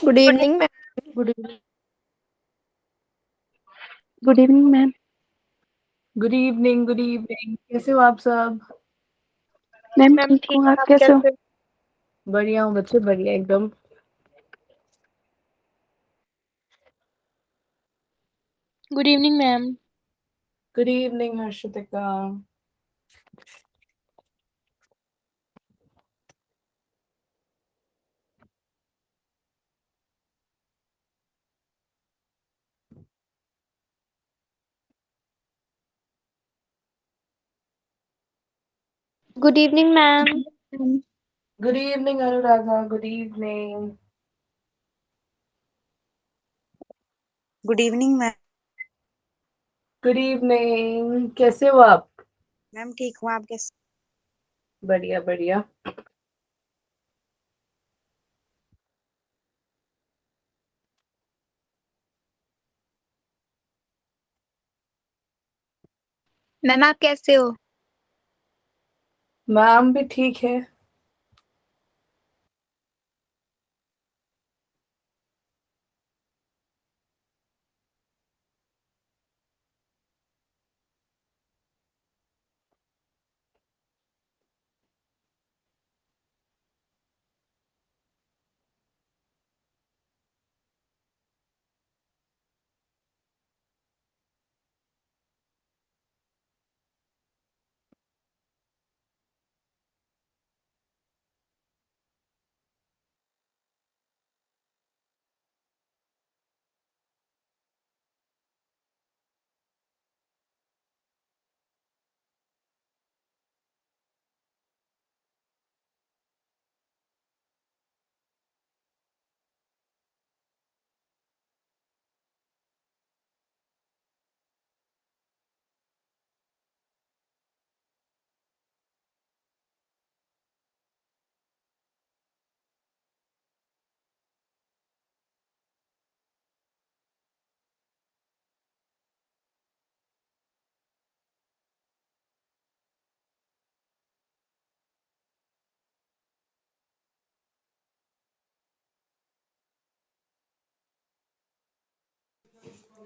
Good evening ma'am. Good evening. Good evening ma'am. Good evening, good evening. कैसे हो आप सब? मैम मैम ठीक ठीक हूँ, है, आप आप कैसे हो? कैसे? बढ़िया हूँ बच्चे, बढ़िया एकदम। Good evening ma'am. Good evening Harshitika. Good evening ma'am. Good evening Anuradha, good evening. Good evening ma'am. Good evening, कैसे हो आप? मैम ठीक हूँ, आप कैसे? बढ़िया बढ़िया। मैम आप कैसे हो? मैम भी ठीक है।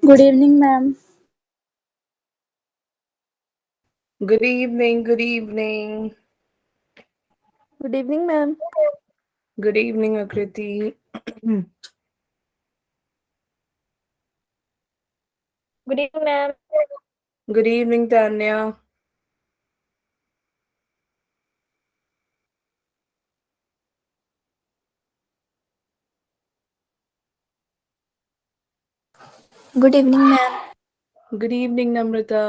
Good evening ma'am. Good evening, good evening. Good evening ma'am. Good evening Aakriti. Good evening ma'am. Good evening Tanya. Good evening ma'am. Good evening Namrata.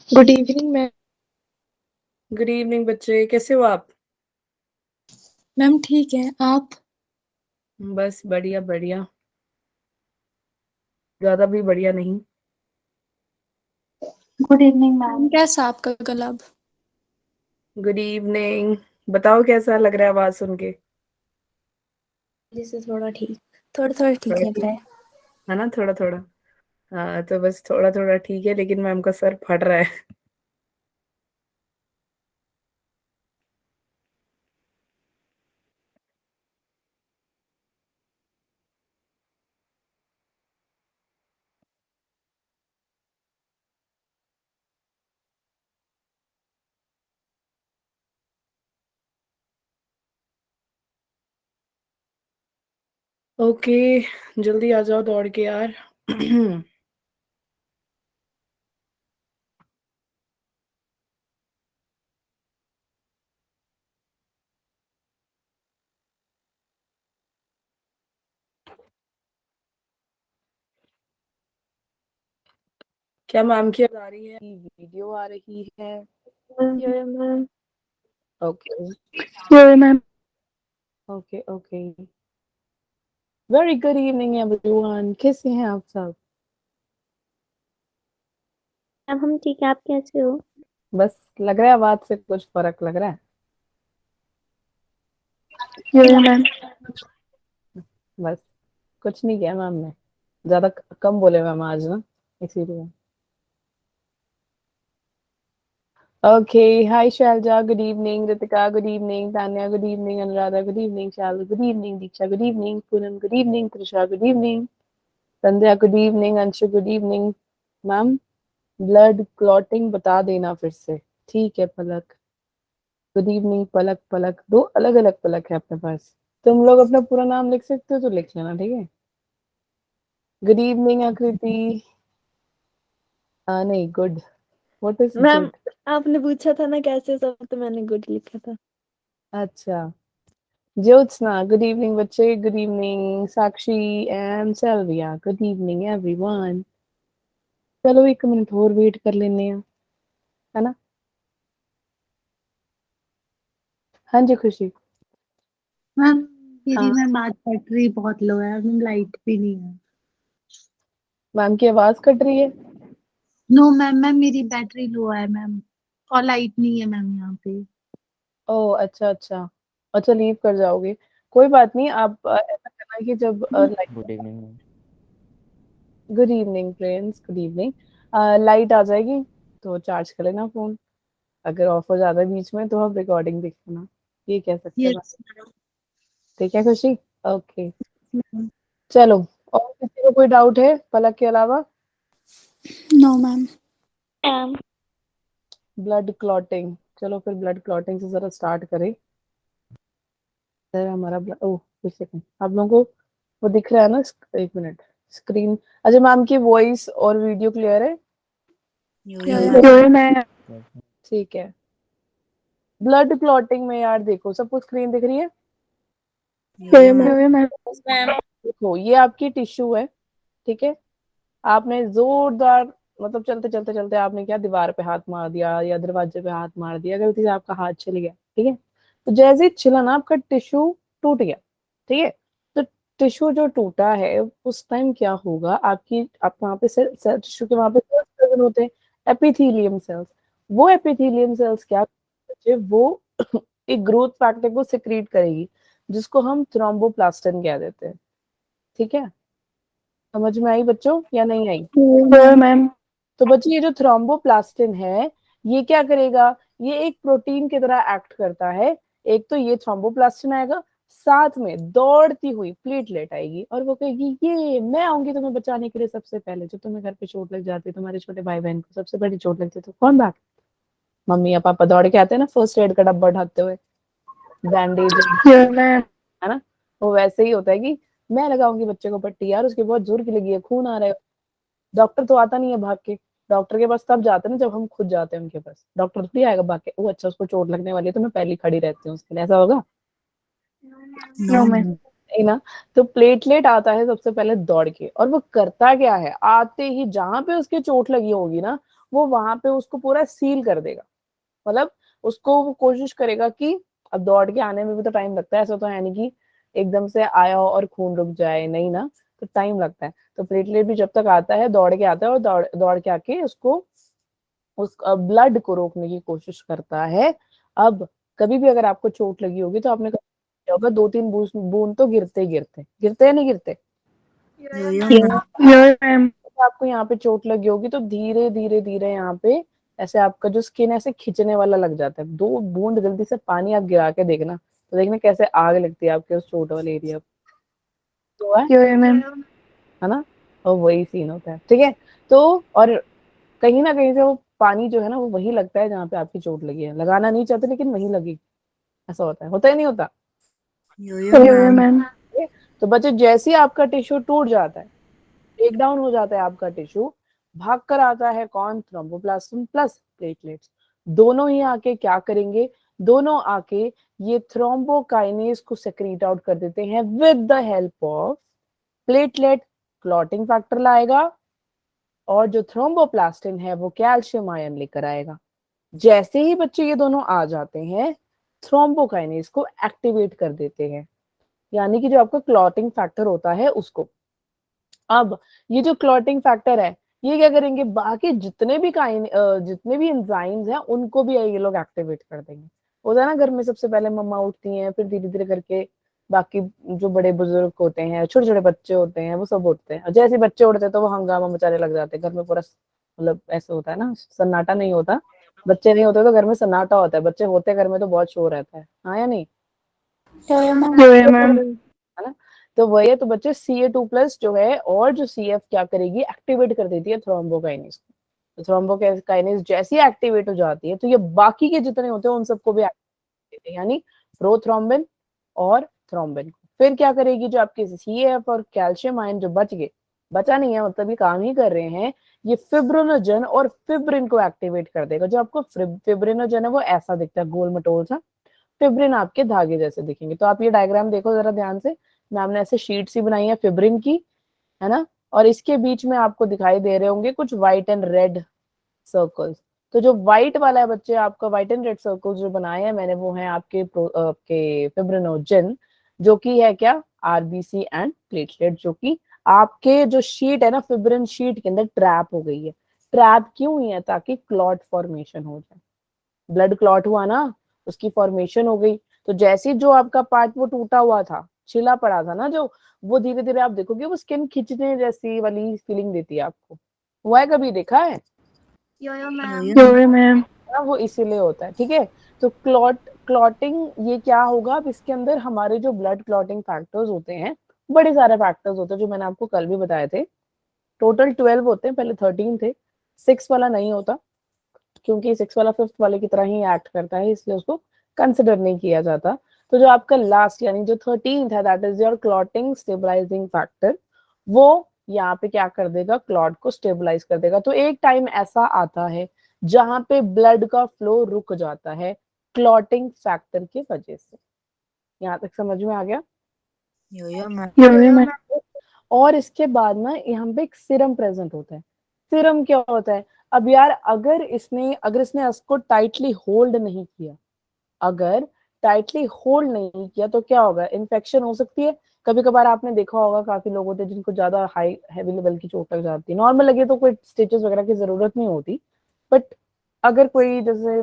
Good evening ma'am. Good evening बच्चे, कैसे हो आप? मैम ठीक है, आप? बस बढ़िया बढ़िया, ज्यादा भी बढ़िया नहीं। Good evening ma'am. कैसा आपका गला अब? Good evening. बताओ कैसा लग रहा है आवाज सुन के? जैसे थोड़ा ठीक। थोड़ा थोड़ा ठीक थोड़ा लग ठीक रहा है। है ना, थोड़ा थोड़ा। हाँ तो बस थोड़ा थोड़ा ठीक है, लेकिन मैम का सर फट रहा है। ओके, जल्दी आ जाओ दौड़ के यार। क्या मैम की आवाज आ रही है? वीडियो आ रही है? Ma'am okay ma'am. Okay okay. Very good evening everyone, कैसे हैं आप सब? हम ठीक है, आप कैसे हो? बस लग रहा है आवाज से कुछ फर्क लग रहा है। मैम। बस कुछ नहीं किया मैम ने, ज्यादा कम बोले मैम आज ना, इसीलिए। Okay. Hi, Shalja. Good evening. Ritika, good evening. Tanya, good evening. Anuradha, good evening. Shalva, good evening. Diksha, good evening. Poonam, good evening. Trisha, good evening. Sandhya, good evening. Anshu, good evening. Ma'am blood clotting बता देना फिर से। ठीक है पलक। Good evening पलक। पलक दो अलग अलग पलक है अपने पास। तुम लोग अपना पूरा नाम लिख सकते हो तो लिख लेना, ठीक है। गुड इवनिंग आकृति। नहीं good, what is ma'am good? आपने पूछा था ना कैसे सब, तो मैंने गुड लिखा था। अच्छा ज्योत्सना, गुड इवनिंग बच्चे। Good evening Sakshi and सेल्विया, good evening everyone. चलो 1 मिनट और वेट कर लेने हैं, है ना। हाँ जी खुशी। मैम मेरी हाँ मैम आज बैटरी बहुत लो है, मैम लाइट भी नहीं है। मैम की आवाज कट रही है। नो मैम, मैम मेरी बैटरी लो है मैम, और लाइट नहीं है मैम यहाँ पे। ओह अच्छा अच्छा। अच्छा लीव कर जाओगे, कोई बात नहीं। आप ऐसा करना कि जब light. Good evening. Good evening friends, good evening. Light आ जाएगी तो चार्ज कर लेना फोन। अगर ऑफ हो जाता है बीच में तो आप रिकॉर्डिंग देख लेना, ये कह सकते हैं। यस ठीक है खुशी। Okay ma'am. चलो, और किसी को कोई डाउट है पलक के अलावा? No ma'am. Ma'am blood clotting, चलो फिर ब्लड क्लॉटिंग से जरा स्टार्ट करें। सर हमारा ओह एक सेकंड, आप लोगों को वो दिख रहा है ना? 1 मिनट स्क्रीन। अच्छा मैम की वॉइस और वीडियो क्लियर है? मैं ठीक है। ब्लड क्लॉटिंग में यार देखो, सबको स्क्रीन दिख रही है? मैम देखो ये आपकी टिश्यू है, ठीक है। आपने जोरदार मतलब चलते चलते चलते आपने क्या दीवार पे हाथ मार दिया या दरवाजे पे हाथ मार दिया, गलती से आपका हाथ चल गया, ठीक है। तो जैसे ही छिला ना आपका टिश्यू टूट गया, ठीक है। तो टिश्यू जो टूटा है उस टाइम क्या होगा, आपकी आप वहां पे टिश्यू के वहां पे सेल्स प्रेजेंट होते हैं, एपिथेलियम सेल्स। वो एपिथेलियम सेल्स क्या करते हैं, वो एक ग्रोथ फैक्टर को सिक्रीट करेगी जिसको हम थ्रोम्बोप्लास्टिन कह देते हैं, ठीक है। समझ में आई बच्चों या नहीं आई? मैम तो बच्चे ये जो थ्रोम्बोप्लास्टिन है ये क्या करेगा, ये एक प्रोटीन की तरह एक्ट करता है। एक तो ये थ्रोम्बोप्लास्टिन आएगा, साथ में दौड़ती हुई प्लेटलेट आएगी और वो कहेगी ये मैं आऊंगी तुम्हें बचाने के लिए सबसे पहले। जब तुम्हें घर पे चोट लग जाती है, तुम्हारे छोटे भाई बहन को सबसे बड़ी चोट लगती है, तो कौन भाग? मम्मी या पापा दौड़ के आते हैं ना फर्स्ट एड का डब्बा उठाते हुए, बैंडेज, मैम है ना। वो वैसे ही होता है कि मैं लगाऊंगी बच्चे को पट्टी, यार उसके बहुत जोर की लगी है, खून आ रहा है। डॉक्टर तो आता नहीं है भाग के, डॉक्टर के पास तब जाते हैं ना जब हम खुद जाते हैं उनके पास। डॉक्टर थोड़ी आएगा भाग के, वो अच्छा उसको चोट लगने वाली है तो मैं पहले खड़ी रहती हूँ उसके लिए, ऐसा होगा? नो मैम नहीं ना। तो प्लेटलेट आता है सबसे पहले दौड़ के, और वो करता क्या है, आते ही जहां पे उसके चोट लगी होगी ना वो वहां पे उसको पूरा सील कर देगा। मतलब उसको वो कोशिश करेगा कि अब दौड़ के आने में भी तो टाइम लगता है, ऐसा तो है नहीं कि एकदम से आया हो और खून रुक जाए, नहीं ना, तो टाइम लगता है। तो प्लेटलेट भी जब तक आता है दौड़ के आता है और दौड़ दौड़ के आके उसको उस ब्लड को रोकने की कोशिश करता है। अब कभी भी अगर आपको चोट लगी होगी तो आपने क्या होगा, 2-3 बूंद तो गिरते ही गिरते, गिरते या नहीं गिरते? मैम तो आपको यहाँ पे चोट लगी होगी तो धीरे धीरे धीरे यहाँ पे ऐसे आपका जो स्किन ऐसे खिंचने वाला लग जाता है। 2 बूंद जल्दी से पानी आप गिरा के देखना, तो देखना कैसे आग लगती है आपके उस चोट वाले एरिया पे, तो मैम है ना। और वही सीन होता है, ठीक है। तो और कहीं ना कहीं से वो पानी जो है ना वो वही लगता है जहाँ पे आपकी चोट लगी है, लगाना नहीं चाहते लेकिन वही लगी। ऐसा होता है नहीं होता? मैम ठीक है? तो बच्चे जैसे ही आपका टिश्यू टूट जाता है, ब्रेक डाउन हो जाता है आपका टिश्यू, भाग कर आता है कौन, थ्रोम्बोप्लास्टिन प्लस प्लेटलेट्स। दोनों ही आके क्या करेंगे, दोनों आके ये थ्रोम्बोकाइनेज को सेक्रीट आउट कर देते हैं with the help of platelet. Clotting factor लाएगा और जो थ्रोम्बोप्लास्टिन है वो कैल्शियम आयन लेकर आएगा। जैसे ही बच्चे ये दोनों आ जाते हैं, थ्रोम्बोकाइनेज को एक्टिवेट कर देते हैं, यानी कि जो आपका क्लॉटिंग फैक्टर होता है उसको। अब ये जो क्लॉटिंग फैक्टर है ये क्या करेंगे, बाकी जितने भी एंजाइम्स हैं उनको भी ये लोग एक्टिवेट कर देंगे। होता है ना घर में सबसे पहले मम्मा उठती हैं, फिर धीरे धीरे करके बाकी जो बड़े बुजुर्ग होते हैं, छोटे छोटे बच्चे होते हैं, वो सब उठते हैं। और जैसे बच्चे उठते हैं तो वो हंगामा मचाने लग जाते हैं घर में, पूरा मतलब ऐसे होता है ना, सन्नाटा नहीं होता, बच्चे नहीं होते तो घर में सन्नाटा होता है, बच्चे होते घर में तो बहुत शोर रहता है, हाँ या नहीं? Yeah, ma'am. है ना? तो वही है, तो बच्चे Ca2+ जो है और जो CF क्या करेगी, एक्टिवेट कर देती है थ्रोम्बोकाइनेज। तो थ्रोम्बोकाइनेज जैसी एक्टिवेट हो जाती है तो ये बाकी के जितने होते हैं उन सबको भी एक्टिवेट देते हैं, यानी प्रोथ्रोम्बिन और थ्रोम्बिन। फिर क्या करेगी, जो आपके CF और कैल्शियम आयन जो बचा नहीं है, मतलब ये काम ही कर रहे हैं, ये फिब्रिनोजन और फिब्रिन को एक्टिवेट कर देगा। जो आपको फिब्रिनोजन है वो ऐसा दिखता है, गोल मटोल सा, फिब्रिन आपके धागे जैसे दिखेंगे। तो आप ये डायग्राम देखो जरा ध्यान से, मैम ने ऐसे शीट्स ही बनाई है फिब्रिन की, है ना? और इसके बीच में आपको दिखाई दे रहे होंगे कुछ व्हाइट एंड रेड सर्कल्स। तो जो व्हाइट वाला है बच्चे, आपका व्हाइट एंड रेड सर्कल्स जो बनाए हैं मैंने, वो है आपके फिब्रिनोजन, जो कि है क्या, आरबीसी एंड प्लेटलेट, जो कि आपके जो शीट है ना, फिब्रिन शीट के अंदर ट्रैप हो गई है। ट्रैप क्यों हुई है? ताकि क्लॉट फॉर्मेशन हो जाए, ब्लड क्लॉट हुआ ना, उसकी फॉर्मेशन हो गई। तो जैसे जो आपका पार्ट वो टूटा हुआ था, छिला पड़ा था ना जो, वो धीरे धीरे आप देखोगे वो स्किन खींचने जैसी वाली फीलिंग देती है आपको। हुआ है, कभी देखा है? Yeah, ma'am. वो इसीलिए होता है, ठीक है। तो क्लॉटिंग ये क्या होगा, अब इसके अंदर हमारे जो ब्लड क्लॉटिंग फैक्टर्स होते हैं, बड़े सारे फैक्टर्स होते हैं जो मैंने आपको कल भी बताए थे। टोटल 12 होते हैं, पहले 13 थे, 6 वाला नहीं होता, क्योंकि 6 वाला 5th वाले की तरह ही एक्ट करता है, इसलिए उसको कंसिडर नहीं किया जाता। तो जो आपका लास्ट यानी जो 13th है, that is your clotting stabilizing factor, वो यहाँ पे क्या कर देगा, क्लॉट को स्टेबलाइज कर देगा। तो एक टाइम ऐसा आता है जहां पे ब्लड का फ्लो रुक जाता है क्लॉटिंग फैक्टर की वजह से। यहाँ तक समझ में आ गया? Yeah, ma'am. Yeah, ma'am. और इसके बाद ना यहाँ पे एक सीरम प्रेजेंट होता है। सीरम क्या होता है? अब यार अगर इसने इसको टाइटली होल्ड नहीं किया, अगर टाइटली होल्ड नहीं किया तो क्या होगा, इन्फेक्शन हो सकती है। कभी कभार आपने देखा होगा काफी लोग होते हैं जिनको ज्यादा हाई हैवी लेवल की चोट लग जाती है, नॉर्मल लगे तो कोई स्टिचेस वगैरह की जरूरत नहीं होती, बट अगर कोई जैसे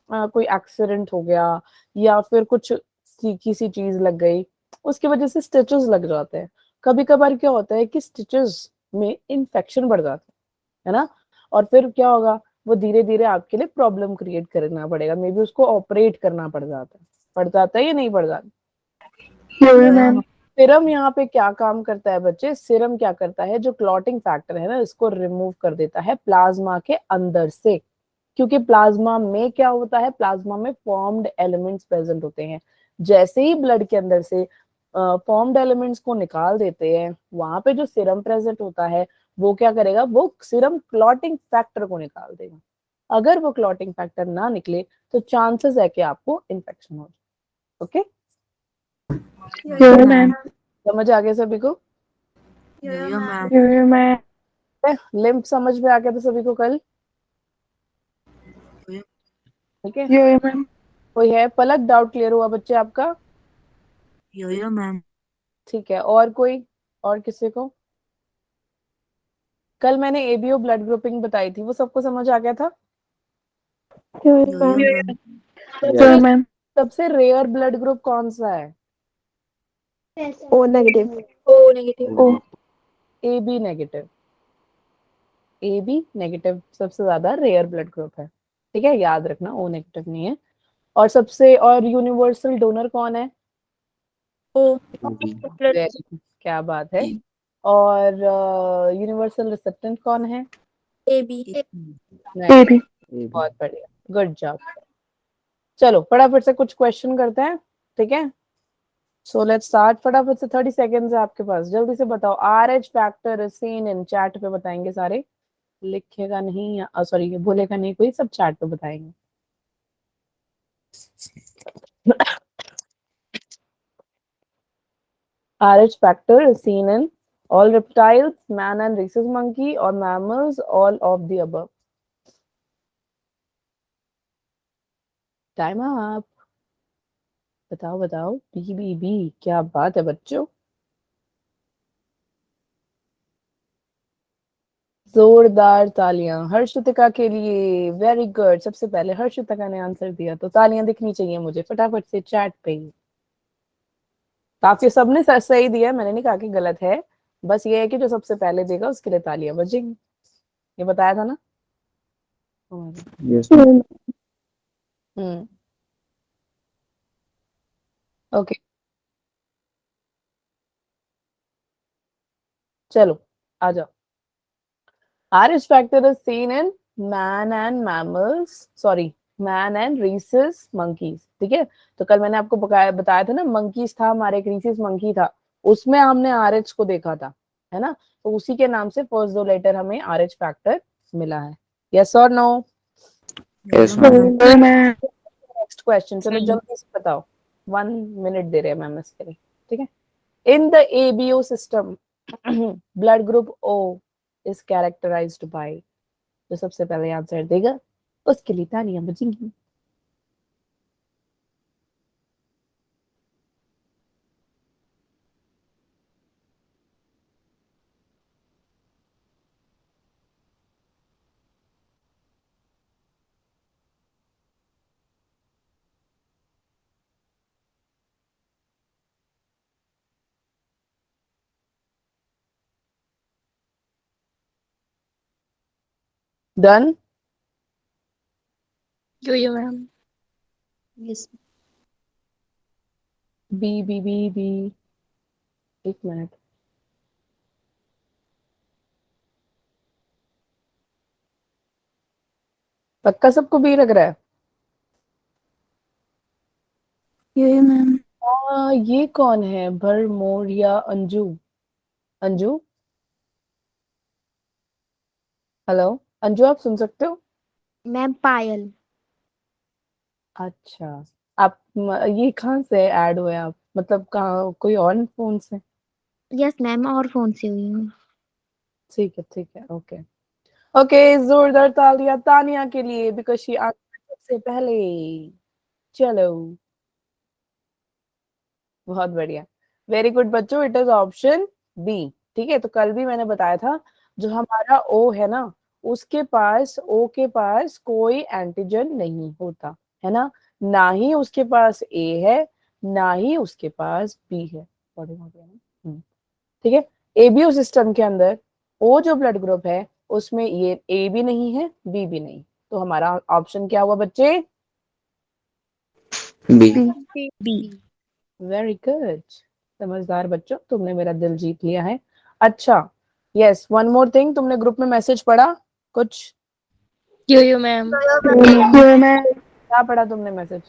कोई एक्सीडेंट हो गया या फिर कुछ तीखी सी चीज लग गई, उसकी वजह से स्टिचेस लग जाते हैं। कभी कभार क्या होता है कि स्टिचेस में इन्फेक्शन बढ़ जाता है ना, और फिर क्या होगा, वो धीरे धीरे आपके लिए प्रॉब्लम क्रिएट करना पड़ेगा, मे बी उसको ऑपरेट करना पड़ जाता है या नहीं पड़ जाता। Yeah, ma'am. सीरम यहाँ पे क्या काम करता है बच्चे, सीरम क्या करता है, जो क्लॉटिंग फैक्टर है ना, इसको रिमूव कर देता है प्लाज्मा के अंदर से। क्योंकि प्लाज्मा में क्या होता है, प्लाज्मा में फॉर्म्ड एलिमेंट्स प्रेजेंट होते हैं। जैसे ही ब्लड के अंदर से फॉर्म्ड एलिमेंट्स को निकाल देते हैं, वहां पे जो सीरम प्रेजेंट होता है वो क्या करेगा, वो सीरम क्लॉटिंग फैक्टर को निकाल देगा। अगर वो क्लॉटिंग फैक्टर ना निकले तो चांसेस है कि आपको इन्फेक्शन हो जाए। Okay, Yeah, ma'am. समझ आ गया सभी को? Yeah, ma'am. Yeah, ma'am. Lymph समझ में आ गया था सभी को कल? ठीक है, Yeah, ma'am. कोई है पलक, डाउट क्लियर हुआ बच्चे आपका? Yeah, ma'am. ठीक है, और कोई, और किसी को? कल मैंने ABO ब्लड ग्रुपिंग बताई थी, वो सबको समझ आ गया था? Yeah, Yeah, ma'am. ma'am. Yeah, ma'am. सबसे रेयर ब्लड ग्रुप कौन सा है? O negative. O negative. O. AB negative. AB negative सबसे ज्यादा रेयर ब्लड ग्रुप है, ठीक है, याद रखना, O नेगेटिव नहीं है। और सबसे और यूनिवर्सल डोनर कौन है? O. क्या बात है। और यूनिवर्सल रिसेप्टेंट कौन है? AB. नहीं, AB. बहुत बढ़िया, गुड जॉब। चलो फटाफट से कुछ क्वेश्चन करते हैं, ठीक है। सो लेट्स स्टार्ट, फटाफट से 30 सेकेंड्स है आपके पास, जल्दी से बताओ। RH factor is seen in, chat पे बताएंगे सारे, लिखेगा नहीं या सॉरी बोलेगा नहीं कोई, सब चैट पे बताएंगे। RH factor is seen in all reptiles, man and rhesus monkey, or mammals, all of the above. Time up. बताओ बताओ, BBB, क्या बात है बच्चों, जोरदार तालियां हर्षितिका के लिए, वेरी गुड। सबसे पहले हर्षितिका ने आंसर दिया, तो तालियां दिखनी चाहिए मुझे फटाफट से चैट पे। काफी सबने सही दिया, मैंने नहीं कहा कि गलत है, बस ये है कि जो सबसे पहले देगा उसके लिए तालियां बजेंगी, ये बताया था ना। हमारे। Yes, ma'am. ओके, चलो आ जाओ। RH factor is seen in man and mammals, sorry, man and rhesus monkeys। ठीक है, तो कल मैंने आपको बताया था ना, मंकीज था हमारे, एक rhesus monkey था, उसमें हमने RH को देखा था, है ना। तो उसी के नाम से फर्स्ट 2 लेटर हमें RH फैक्टर मिला है। यस और no? Yes, Yo-yo ma'am. ma'am. Next question, चलो जल्दी से बताओ, 1 मिनट दे रहे हैं मैम इसके लिए। ठीक है, in the ABO system blood group O is characterized by, जो सबसे पहले आंसर देगा उसके लिए तालियां बजेंगी। Done? Yo-yo ma'am. Yes. B B B B, एक मिनट, पक्का सबको बी लग रहा है? Yo-yo ma'am. ये कौन है, भरमोर या अंजू? अंजू, हेलो अंजू, आप सुन सकते हो? मैम पायल। अच्छा, आप ये कहाँ से ऐड हुए आप, मतलब कहाँ, कोई और फोन से? यस मैम, और फोन से हुई हूँ। ठीक है, ओके ओके, जोरदार तालियां तानिया के लिए, बिकॉज शी आंसर्ड सबसे पहले। चलो, बहुत बढ़िया, वेरी गुड बच्चों, इट इज ऑप्शन बी। ठीक है, तो कल भी मैंने बताया था, जो हमारा ओ है ना, उसके पास, ओ के पास कोई एंटीजन नहीं होता है ना ही उसके पास ए है, ना ही उसके पास बी है। बड़ी हो गया ना? ठीक है, एबीओ सिस्टम के अंदर ओ जो ब्लड ग्रुप है, उसमें ये ए भी नहीं है, बी भी नहीं, तो हमारा ऑप्शन क्या हुआ बच्चे? B. बी। वेरी गुड, समझदार बच्चों, तुमने मेरा दिल जीत लिया है। अच्छा, यस, वन मोर थिंग, तुमने ग्रुप में मैसेज पढ़ा कुछ? Yo-yo ma'am. यो मैम, क्या पढ़ा तुमने मैसेज?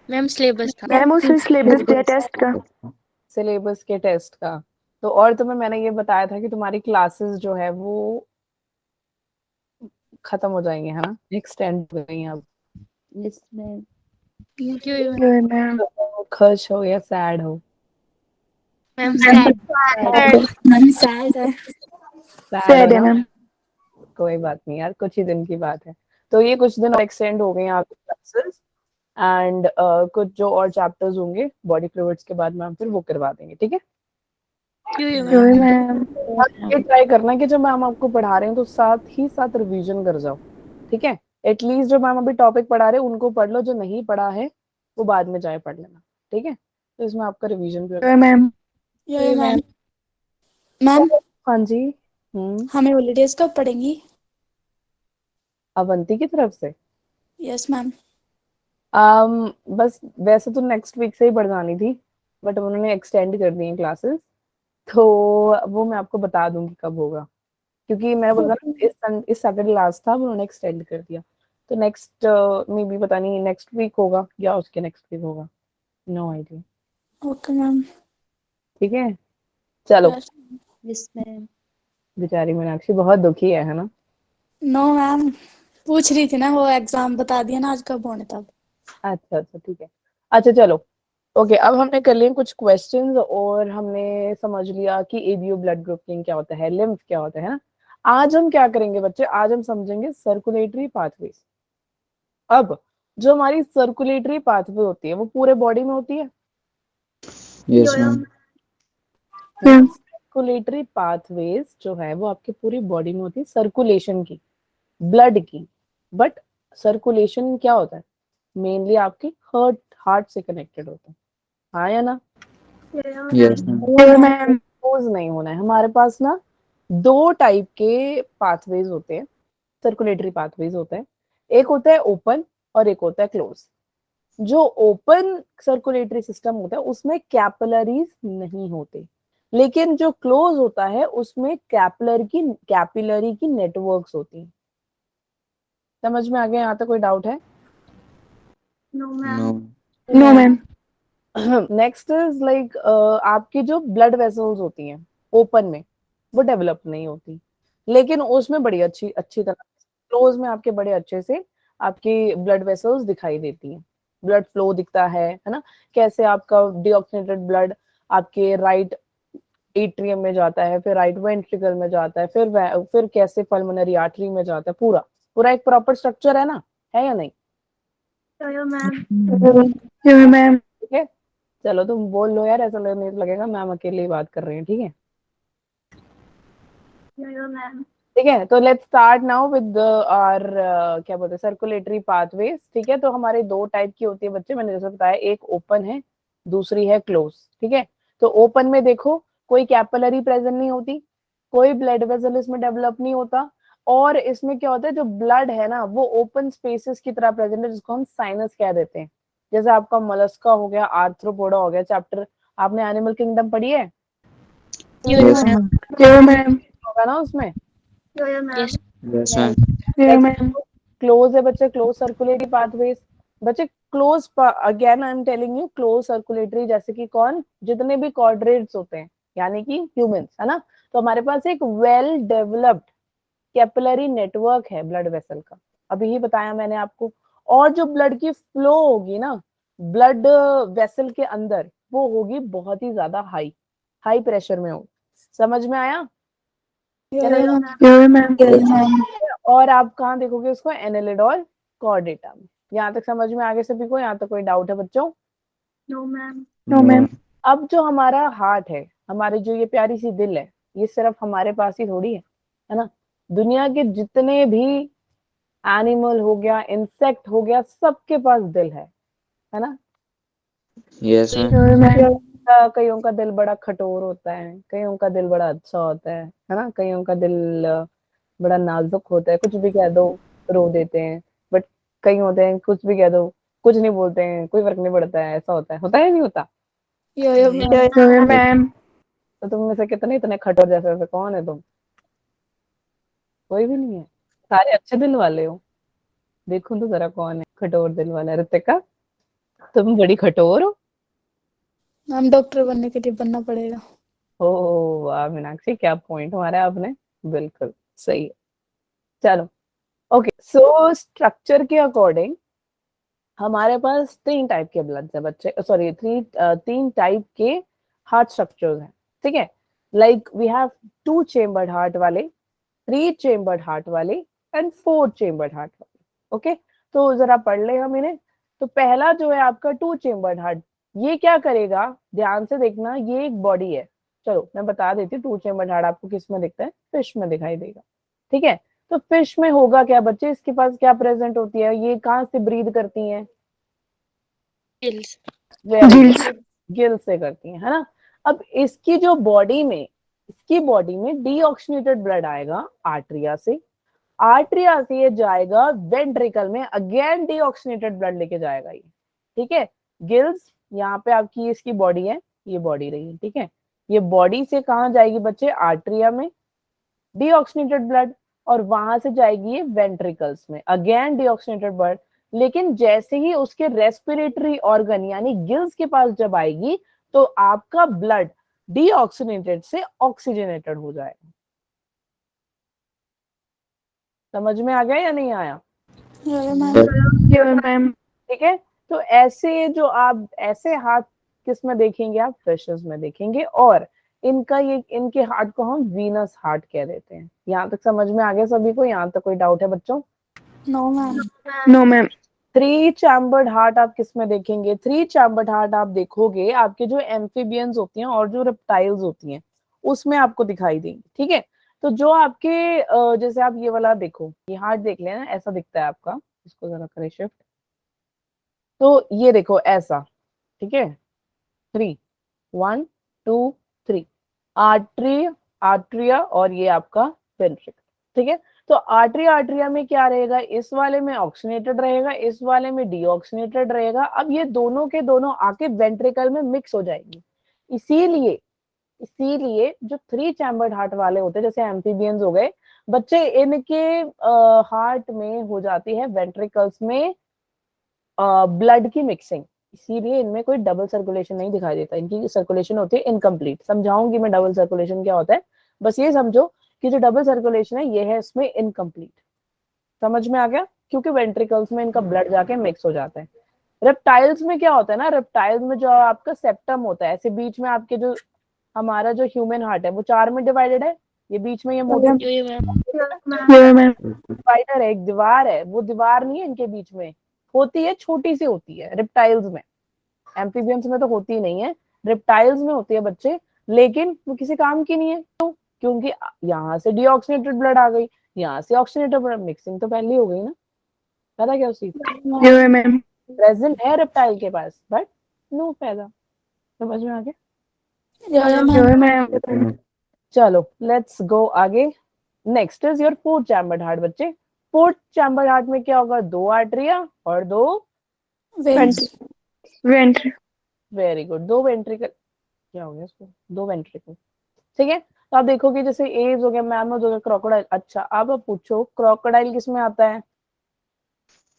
मैम सिलेबस था। मैम उसमें सिलेबस दिया टेस्ट का, सिलेबस के टेस्ट का। तो और तुम्हें मैंने ये बताया था कि तुम्हारी क्लासेस जो है वो खत्म हो जाएंगे, है ना, एक्सटेंड हो गई हैं अब। Yes ma'am. Yo-yo ma'am. Ma'am, खुश हो या सैड हो? Ma'am sad. मैम सैड है। सैड है मैम, कोई बात नहीं यार, कुछ ही दिन की बात है। तो ये कुछ दिन और एक्सटेंड हो गए हैं आपकी क्लासेस, एंड कुछ जो और चैप्टर्स होंगे बॉडी फ्लूइड्स के बाद मैम फिर वो करवा देंगे। ठीक है, यो-यो मैम। मैम ये ट्राई करना कि जब मैम आपको पढ़ा रहे हैं तो साथ ही साथ रिवीजन कर जाओ। ठीक है, एटलीस्ट जो मैम अभी टॉपिक पढ़ा रहे हैं उनको पढ़ लो, जो नहीं पढ़ा है वो बाद में जाए पढ़ लेना। ठीक है, तो इसमें आपका रिवीजन भी मैम। Yo-yo ma'am. मैम हाँ जी, हमें हॉलीडेज कब पड़ेंगी? अवंती की तरफ से यस मैम। बस वैसे तो नेक्स्ट वीक से ही बढ़ जानी थी, बट उन्होंने एक्सटेंड कर दी है क्लासेस, तो वो मैं आपको बता दूंगी कब होगा, क्योंकि मैं बोल रहा इस सैटरडे लास्ट था, उन्होंने एक्सटेंड कर दिया, तो नेक्स्ट मे बी पता नहीं नेक्स्ट वीक होगा या उसके नेक्स्ट वीक होगा, नो आइडिया। Okay ma'am. ठीक है, चलो। Yes ma'am. बेचारी मीनाक्षी बहुत दुखी है ना? नो मैम, पूछ रही थी ना, वो एग्जाम बता दिया ना आज कब होने तब। अच्छा ठीक है, अच्छा चलो, ओके, अब हमने कर लिए कुछ क्वेश्चंस और हमने समझ लिया कि एबीओ ब्लड ग्रुपिंग क्या होता है, लिम्फ क्या होता है ना। आज हम क्या करेंगे बच्चे, आज हम समझेंगे सर्कुलेटरी पाथवेज। अब जो हमारी सर्कुलेटरी पाथवे होती है वो पूरे बॉडी में होती है। Yes, ma'am. सर्कुलेटरी पाथवेज जो है वो आपके पूरी बॉडी में होती है, सर्कुलेशन की, ब्लड की। बट सर्कुलेशन क्या होता है, मेनली आपकी हार्ट से कनेक्टेड होता है, हाँ या ना? Yes, ma'am. कंफ्यूज नहीं होना है, हमारे पास ना 2 टाइप के पाथवेज होते हैं, सर्कुलेटरी पाथवेज होते हैं। एक होता है ओपन और एक होता है क्लोज। जो ओपन सर्कुलेटरी सिस्टम होता है उसमें कैपिलरीज नहीं होते, लेकिन जो क्लोज होता है उसमें कैपिलरी की नेटवर्क्स होती हैं। समझ में आ गया? यहाँ तक कोई डाउट है? No No. No ma'am. Next is like आपकी जो ब्लड वेसल्स होती हैं ओपन में वो डेवलप नहीं होती, लेकिन उसमें बड़ी अच्छी अच्छी तरह क्लोज में आपके बड़े अच्छे से आपकी ब्लड वेसल्स दिखाई देती हैं, ब्लड फ्लो दिखता है ना? कैसे आपका डीऑक्सीनेटेड ब्लड आपके राइट एट्रियम में जाता है, फिर राइट वेंट्रिकल में जाता है, फिर कैसे पल्मोनरी आर्टरी में जाता है, पूरा पूरा एक प्रॉपर स्ट्रक्चर है ना, है या नहीं? मैम। ठीक है, चलो तुम बोल लो यार, ऐसा नहीं लगेगा मैम अकेले ही बात कर रही है। ठीक है, ठीक है, तो let's start now with our क्या बोलते हैं सर्कुलेटरी पाथवेज। ठीक है, तो हमारे दो टाइप की होती है बच्चे, मैंने जैसे बताया, एक ओपन है, दूसरी है क्लोज। ठीक है, तो ओपन में देखो कोई कैपिलरी प्रेजेंट नहीं होती, कोई ब्लड वेसल इसमें डेवलप नहीं होता, और इसमें क्या होता है जो ब्लड है ना वो ओपन स्पेसेस की तरह प्रेजेंट है, जिसको हम साइनस कह देते हैं। जैसे आपका मोलस्का हो गया, आर्थ्रोपोडा हो गया, चैप्टर आपने एनिमल किंगडम पढ़ी है? Yes. मैम। होगा ना उसमें। Yes. Yes, ma'am. Ma'am. Close है बच्चे, क्लोज सर्कुलेटरी पाथवेज। बच्चे close, again I am telling you, close circulatory जैसे कि कौन, जितने भी कॉर्डरेट्स होते हैं यानी कि ह्यूमंस, है ना, तो हमारे पास एक वेल डेवलप्ड कैपिलरी नेटवर्क है ब्लड वेसल का, अभी ही बताया मैंने आपको। और जो ब्लड की फ्लो होगी ना ब्लड वेसल के अंदर, वो होगी बहुत ही ज्यादा हाई, हाई प्रेशर में होगी। समझ में आया? मैम। और आप कहाँ देखोगे उसको? एनालिड और कॉर्डेटा में। यहाँ तक समझ में? आगे सभी को यहाँ तक कोई डाउट है बच्चों? No ma'am. No. अब जो हमारा हार्ट है, हमारी जो ये प्यारी सी दिल है, ये सिर्फ हमारे पास ही थोड़ी है ना? दुनिया के जितने भी एनिमल हो गया, इंसेक्ट हो गया, सबके पास दिल है ना? Yes, ma'am. कईयों का दिल बड़ा कठोर होता है, कईयों का दिल बड़ा अच्छा होता है ना? कईयों का दिल बड़ा नाजुक होता है, कुछ भी कह दो रो देते हैं। बट कई होते हैं कुछ भी कह दो कुछ नहीं बोलते हैं, कोई फर्क नहीं पड़ता है, ऐसा होता है या नहीं होता? मैम। तो तुम में से कितने इतने कठोर जैसे वैसे कौन है तुम? कोई भी नहीं है, सारे अच्छे दिल वाले हो। देखो तो जरा कौन है कठोर दिल वाला। ऋतिका, तुम बड़ी कठोर हो। मैम डॉक्टर बनने के लिए बनना पड़ेगा। ओ वाह मीनाक्षी, क्या पॉइंट मारा आपने, बिल्कुल सही है। चलो ओके, सो स्ट्रक्चर के अकॉर्डिंग हमारे पास तीन टाइप के ब्लड है बच्चे, सॉरी तीन टाइप के हार्ट स्ट्रक्चर्स हैं। ठीक है, like we have 2 chambered heart वाले, 3 चेम्बर्ड हार्ट वाले एंड 4 चेम्बर्ड हार्ट वाले। ओके, तो जरा पढ़ ले हम इन्हें। तो पहला जो है आपका 2 चेम्बर्ड हार्ट, ये क्या करेगा, ध्यान से देखना, ये एक बॉडी है। चलो मैं बता देती हूँ, 2 चेम्बर्ड हार्ट आपको किस में दिखता है? फिश में दिखाई देगा। ठीक है, तो फिश में होगा क्या बच्चे, इसके पास क्या प्रेजेंट होती है, ये कहाँ से ब्रीद करती हैं? Gills. गिल से करती है ना? अब इसकी जो बॉडी में, इसकी बॉडी में डीऑक्सीनेटेड ब्लड आएगा आर्टरिया से, आर्टरिया से ये जाएगा वेंट्रिकल में, अगेन डीऑक्सीनेटेड ब्लड लेके जाएगा ये। ठीक है, गिल्स यहाँ पे आपकी इसकी बॉडी है, ये बॉडी रही है। ठीक है, ये बॉडी से कहाँ जाएगी बच्चे? आर्टरिया में, डीऑक्सीनेटेड ब्लड, और वहां से जाएगी ये वेंट्रिकल्स में, अगेन डीऑक्सीनेटेड ब्लड। लेकिन जैसे ही उसके रेस्पिरेटरी ऑर्गन यानी गिल्स के पास जब आएगी, तो आपका ब्लड डीऑक्सीनेटेड से ऑक्सीजनेटेड हो जाएगा। समझ में आ गया या नहीं आया? मैम। ठीक है, तो ऐसे जो आप ऐसे हार्ट किस में देखेंगे? आप फिशेस में देखेंगे, और इनका ये, इनके हार्ट को हम वीनस हार्ट कह देते हैं। यहाँ तक समझ में आ गया सभी को? यहाँ तक कोई डाउट है बच्चों? No ma'am. No ma'am. 3 chambered heart आप किस में देखेंगे? 3 चैम्बर्ड हार्ट आप देखोगे आपके जो एम्फीबियंस होती हैं और जो रेप्टाइल्स होती हैं उसमें आपको दिखाई देंगी। ठीक है, तो जो आपके जैसे आप ये वाला देखो, ये हार्ट देख लेना, ऐसा दिखता है आपका, इसको जरा करें शिफ्ट, तो ये देखो ऐसा। ठीक है, 3 1 2 3 आर्टरी, आर्ट्रिया, और ये आपका वेंट्रिकल। ठीक है, तो आर्टरी आर्टरिया में क्या रहेगा, इस वाले में ऑक्सीनेटेड रहेगा, इस वाले में डीऑक्सीनेटेड रहेगा। अब ये दोनों के दोनों आके वेंट्रिकल में मिक्स हो जाएंगी। इसीलिए इसीलिए जो 3 चैम्बर्ड हार्ट वाले होते हैं, जैसे एम्फीबियंस हो गए बच्चे, इनके हार्ट में हो जाती है वेंट्रिकल्स में ब्लड की मिक्सिंग, इसीलिए इनमें कोई डबल सर्कुलेशन नहीं दिखाई देता, इनकी सर्कुलेशन होती है इनकम्प्लीट। समझाऊंगी मैं डबल सर्कुलेशन क्या होता है, बस ये समझो कि जो डबल सर्कुलेशन है ये है इसमें इनकम्प्लीट। समझ में आ गया, क्योंकि वेंट्रिकल्स में इनका ब्लड जाके मिक्स हो जाता है। रेप्टाइल्स में क्या होता है ना, रेप्टाइल्स में जो आपका सेप्टम होता है, ऐसे बीच में आपके जो हमारा जो ह्यूमन हार्ट है वो 4 में डिवाइडेड है, ये बीच में ये मोटा डिवाइडर है, एक दीवार है, वो दीवार नहीं है इनके बीच में, होती है छोटी सी होती है रेप्टाइल्स में, एम्फीबियंस में तो होती नहीं है, रेप्टाइल्स में होती है बच्चे, लेकिन वो किसी काम की नहीं है। क्यों? क्योंकि यहाँ से डीऑक्सीनेटेड ब्लड आ गई, यहाँ से ऑक्सीनेटेड ब्लड, मिक्सिंग तो पहले हो गई ना। पता क्या उस चीज प्रेजेंट है रेप्टाइल के पास, बट नो फायदा। समझ में आ गया? चलो लेट्स गो आगे। Next is your 4 chambered heart बच्चे। 4 चैम्बर्ड हार्ट में क्या होगा, 2 आर्टरिया और 2 वेरी गुड, 2 वेंट्रिकल, क्या हो गया इसको, 2 वेंट्रिकल। ठीक है, तो आप देखोगे जैसे एज हो गया, मैमथ हो गया, क्रोकोडाइल। अच्छा अब आप पूछो क्रोकोडाइल किस में आता है?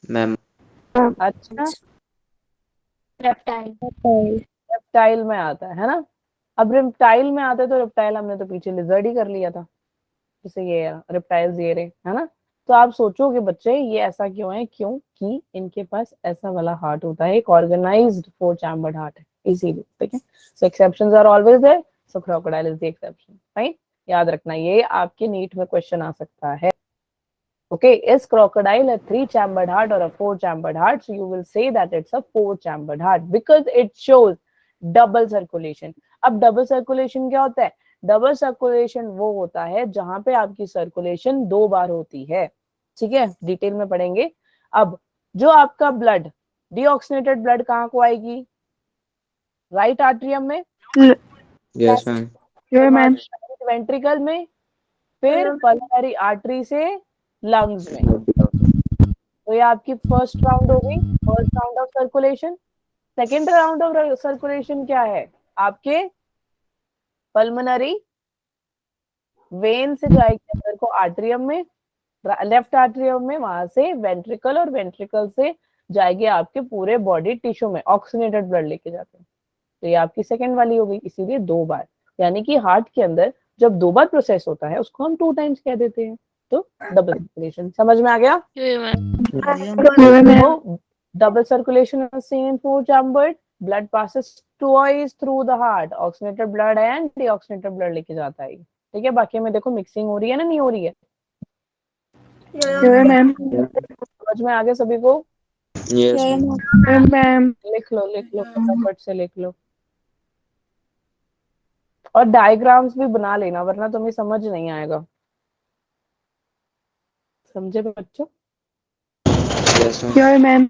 मैम अच्छा रेप्टाइल। रेप्टाइल में आता है ना। अब रेप्टाइल में आता है तो रेप्टाइल हमने तो पीछे लिजर्ड ही कर लिया था, जैसे ये रेप्टाइल्स ये रहे, है ना। तो आप सोचोगे बच्चे ये ऐसा क्यों है, क्योंकि इनके पास ऐसा वाला हार्ट होता है, एक ऑर्गेनाइज्ड 4 चैम्बर्ड हार्ट है, इसीलिए। ठीक है, so exceptions are always there, so crocodile is the exception. Fine, याद रखना ये आपके नीट में क्वेश्चन आ सकता है। Okay, is crocodile a 3 chambered heart or a 4 chambered heart? So you will say that it's a 4 chambered heart because it shows double circulation. अब double circulation क्या होता है? डबल सर्कुलेशन वो होता है जहां पे आपकी सर्कुलेशन 2 बार होती है। ठीक है, डिटेल में पढ़ेंगे। अब जो आपका ब्लड, डीऑक्सीनेटेड ब्लड कहाँ को आएगी? राइट आर्ट्रियम में, यस मैम वेंट्रिकल में, फिर पल्मोनरी आर्टरी से लंग्स में। तो ये आपकी फर्स्ट राउंड हो गई, first round of circulation. Second round of circulation क्या है? आपके पल्मोनरी वेन से जाएगी अंदर को आर्टरियम में, लेफ्ट आर्टरियम में, वहां से वेंट्रिकल, और वेंट्रिकल से जाएगी आपके पूरे बॉडी टिश्यू में, ऑक्सीनेटेड ब्लड लेके जाते हैं। तो ये आपकी सेकेंड वाली हो गई, इसीलिए 2 बार। यानी कि हार्ट के अंदर जब 2 बार प्रोसेस होता है उसको हम 2 टाइम्स कह देते हैं। तो डबल सर्कुलेशन, समझ में आ गया? Double circulation is seen in 4 chambered, blood passes twice through the heart, oxygenated blood and deoxygenated blood लेके जाता है। ठीक है, बाकी में देखो मिक्सिंग हो रही है ना, नहीं हो रही है? समझ में आ गया सभी को? Yes ma'am. लिख लो फटाफट से लिख लो, और डायग्राम्स भी बना लेना वरना तुम्हें समझ नहीं आएगा। समझे बच्चों? Yes ma'am.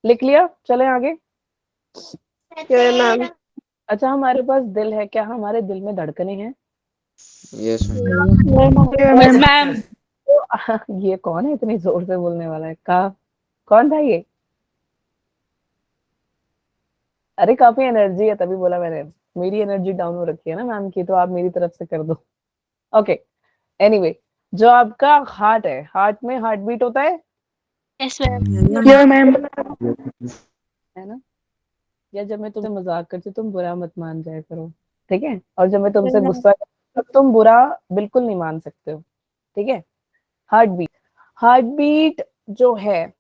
लिख लिया, चले आगे। मैम। अच्छा हमारे पास दिल है क्या? हमारे दिल में धड़कने हैं? Yes ma'am. ये कौन है इतनी जोर से बोलने वाला है? कौन था ये? अरे काफी एनर्जी है तभी बोला मैंने। मेरी एनर्जी डाउन हो रखी है ना मैम की, तो आप मेरी तरफ से कर दो। ओके, एनीवे, जो आपका हार्ट है, हार्ट में हार्ट बीट होता है, यस मैम। मैम। है ना? या जब मैं तुम्हें मजाक करती तुम बुरा मत मान जाया करो, ठीक है? और जब मैं तुमसे गुस्सा करती तब तुम बुरा बिल्कुल नहीं मान सकते हो, ठीक है? हार्ट बीट जो है,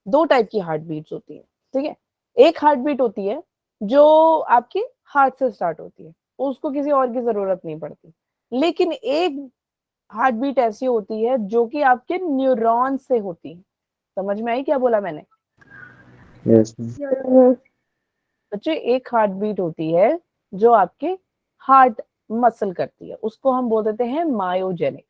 2 टाइप की हार्ट बीट्स होती है, ठीक है? एक हार्ट बीट होती है जो आपकी हार्ट से स्टार्ट होती है, उसको किसी और की जरूरत नहीं पड़ती। लेकिन एक हार्ट बीट ऐसी होती है जो कि आपके न्यूरॉन से होती है। समझ में आई क्या बोला मैंने? यस बच्चे एक हार्ट बीट होती है जो आपके हार्ट मसल करती है, उसको हम बोल देते हैं मायोजेनिक।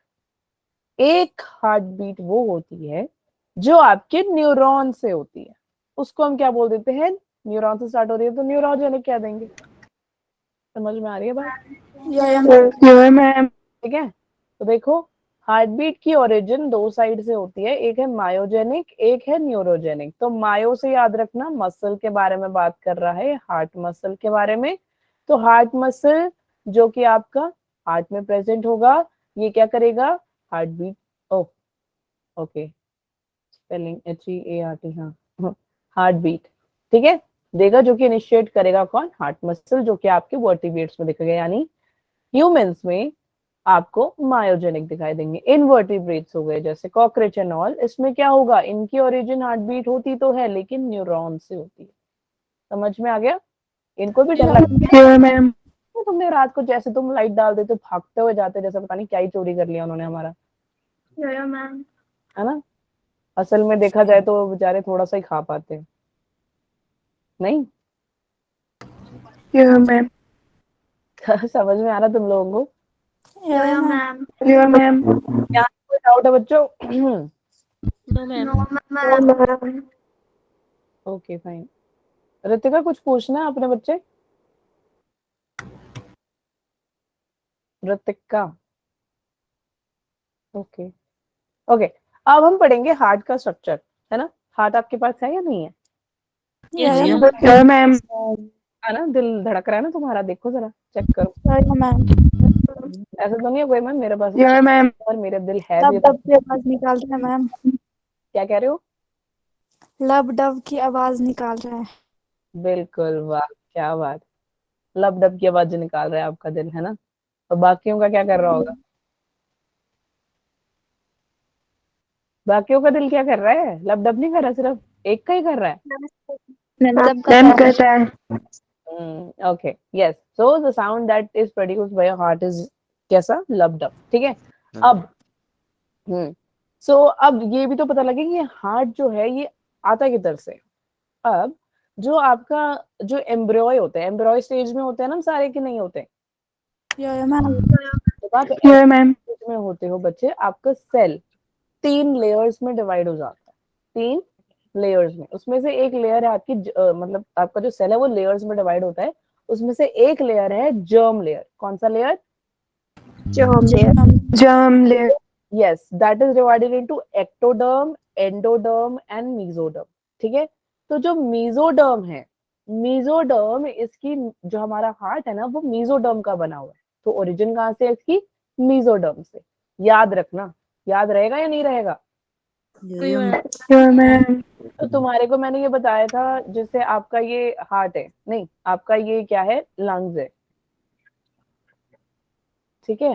एक हार्ट बीट वो होती है जो आपके न्यूरॉन से होती है, उसको हम क्या बोल देते हैं? न्यूरॉन से स्टार्ट हो रही है तो न्यूरोजेनिक कह देंगे। समझ में आ रही है बात? मैम। ठीक है, तो देखो हार्ट बीट की ओरिजिन दो साइड से होती है, एक है मायोजेनिक, एक है न्यूरोजेनिक। तो मायो से याद रखना मसल के बारे में बात कर रहा है, हार्ट मसल के बारे में। तो हार्ट मसल जो कि आपका हार्ट में प्रेजेंट होगा, ये क्या करेगा, हार्ट बीट, ओ ओके स्पेलिंग HEART, हाँ हार्ट बीट, ठीक है, देगा, जो कि इनिशिएट करेगा कौन, हार्ट मसल, जो कि आपके वर्टिब्रेट्स में दिखेगा, यानी ह्यूमंस में आपको मायोजेनिक दिखाई देंगे। इनवर्टिब्रेट्स हो गए जैसे कॉकरोच एंड ऑल, इसमें क्या होगा, इनकी ओरिजिन हार्ट बीट होती तो है लेकिन न्यूरॉन से होती है। समझ में आ गया? इनको भी डर लगता है मैम, तुमने रात को जैसे तुम लाइट डाल देते भागते हुए जाते, जैसे पता नहीं क्या ही चोरी कर लिया उन्होंने हमारा, मैम। है ना। असल में देखा जाए तो बेचारे थोड़ा सा ही खा पाते हैं, नहीं मैम। समझ में आ रहा तुम लोगों को? मैम। मैम। यहाँ कोई डाउट है बच्चों? No ma'am. Okay fine. Ritika कुछ पूछना है अपने बच्चे? Ritika, okay okay. अब हम पढ़ेंगे हार्ट का स्ट्रक्चर, है ना। हार्ट आपके पास है या नहीं है? या मैम। है ना, दिल धड़क रहा है ना तुम्हारा, देखो जरा चेक करो। मैम। ऐसा तो नहीं है कोई मैम मेरे पास मैम। और मेरा दिल है लब भी डब की आवाज निकाल रहा है मैम। क्या कह रहे हो? लब डब की आवाज निकाल रहा है। बिल्कुल, वाह क्या बात। लब डब की आवाज निकाल रहा है आपका दिल, है ना। और बाकियों का क्या कर रहा होगा? बाकियों का दिल क्या कर रहा है? लब डब नहीं कर रहा, सिर्फ एक का ही कर रहा है। मैम कैसा है? Okay, yes. So the sound that is produced by a heart is कैसा? लब डब, ठीक है। अब सो अब ये भी तो पता लगे कि हार्ट जो है ये आता किधर से। अब जो आपका जो एम्ब्रॉय होता है, एम्ब्रॉय स्टेज में होते हैं ना सारे, कि नहीं होते? या मैम। जब आप मैम। स्टेज में होते हो बच्चे, आपका सेल 3 लेयर्स में डिवाइड हो जाता है, 3 लेयर्स में। उसमें से एक लेयर है आपकी मतलब आपका जो सेल है वो लेयर्स में डिवाइड होता है। उसमें से एक लेयर है जर्म लेयर। कौन सा layer? Germ layer. Yes, that is divided into ectoderm, endoderm and mesoderm, ठीक है। तो जो मीजोडर्म है, मीजोडर्म इसकी, जो हमारा हार्ट है ना वो मीजोडर्म का बना हुआ है। तो ओरिजिन कहाँ से है इसकी? मीजोडर्म से। याद रखना, याद रहेगा या नहीं रहेगा? मैम। तो तुम्हारे को मैंने ये बताया था, जैसे आपका ये हार्ट है, नहीं आपका ये क्या है, लंग्स है, ठीक है।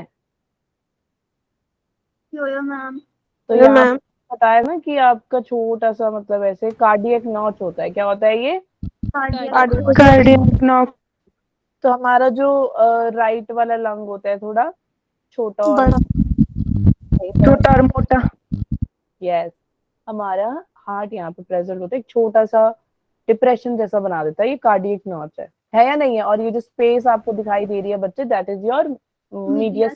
मैम। तो यहाँ बताया ना कि आपका छोटा सा मतलब ऐसे कार्डियक नॉच होता है। क्या होता है ये? Cardiac knock. तो हमारा जो राइट वाला लंग होता है थोड़ा छोटा और बड़ा। छोटा और मोटा। यस, हमारा हार्ट यहाँ पे प्रेजेंट होता है, एक छोटा सा डिप्रेशन जैसा बना देता है, ये कार्डियक नॉच है या नहीं है? और ये जो स्पेस आपको दिखाई दे रही है बच्चे, that is your medias,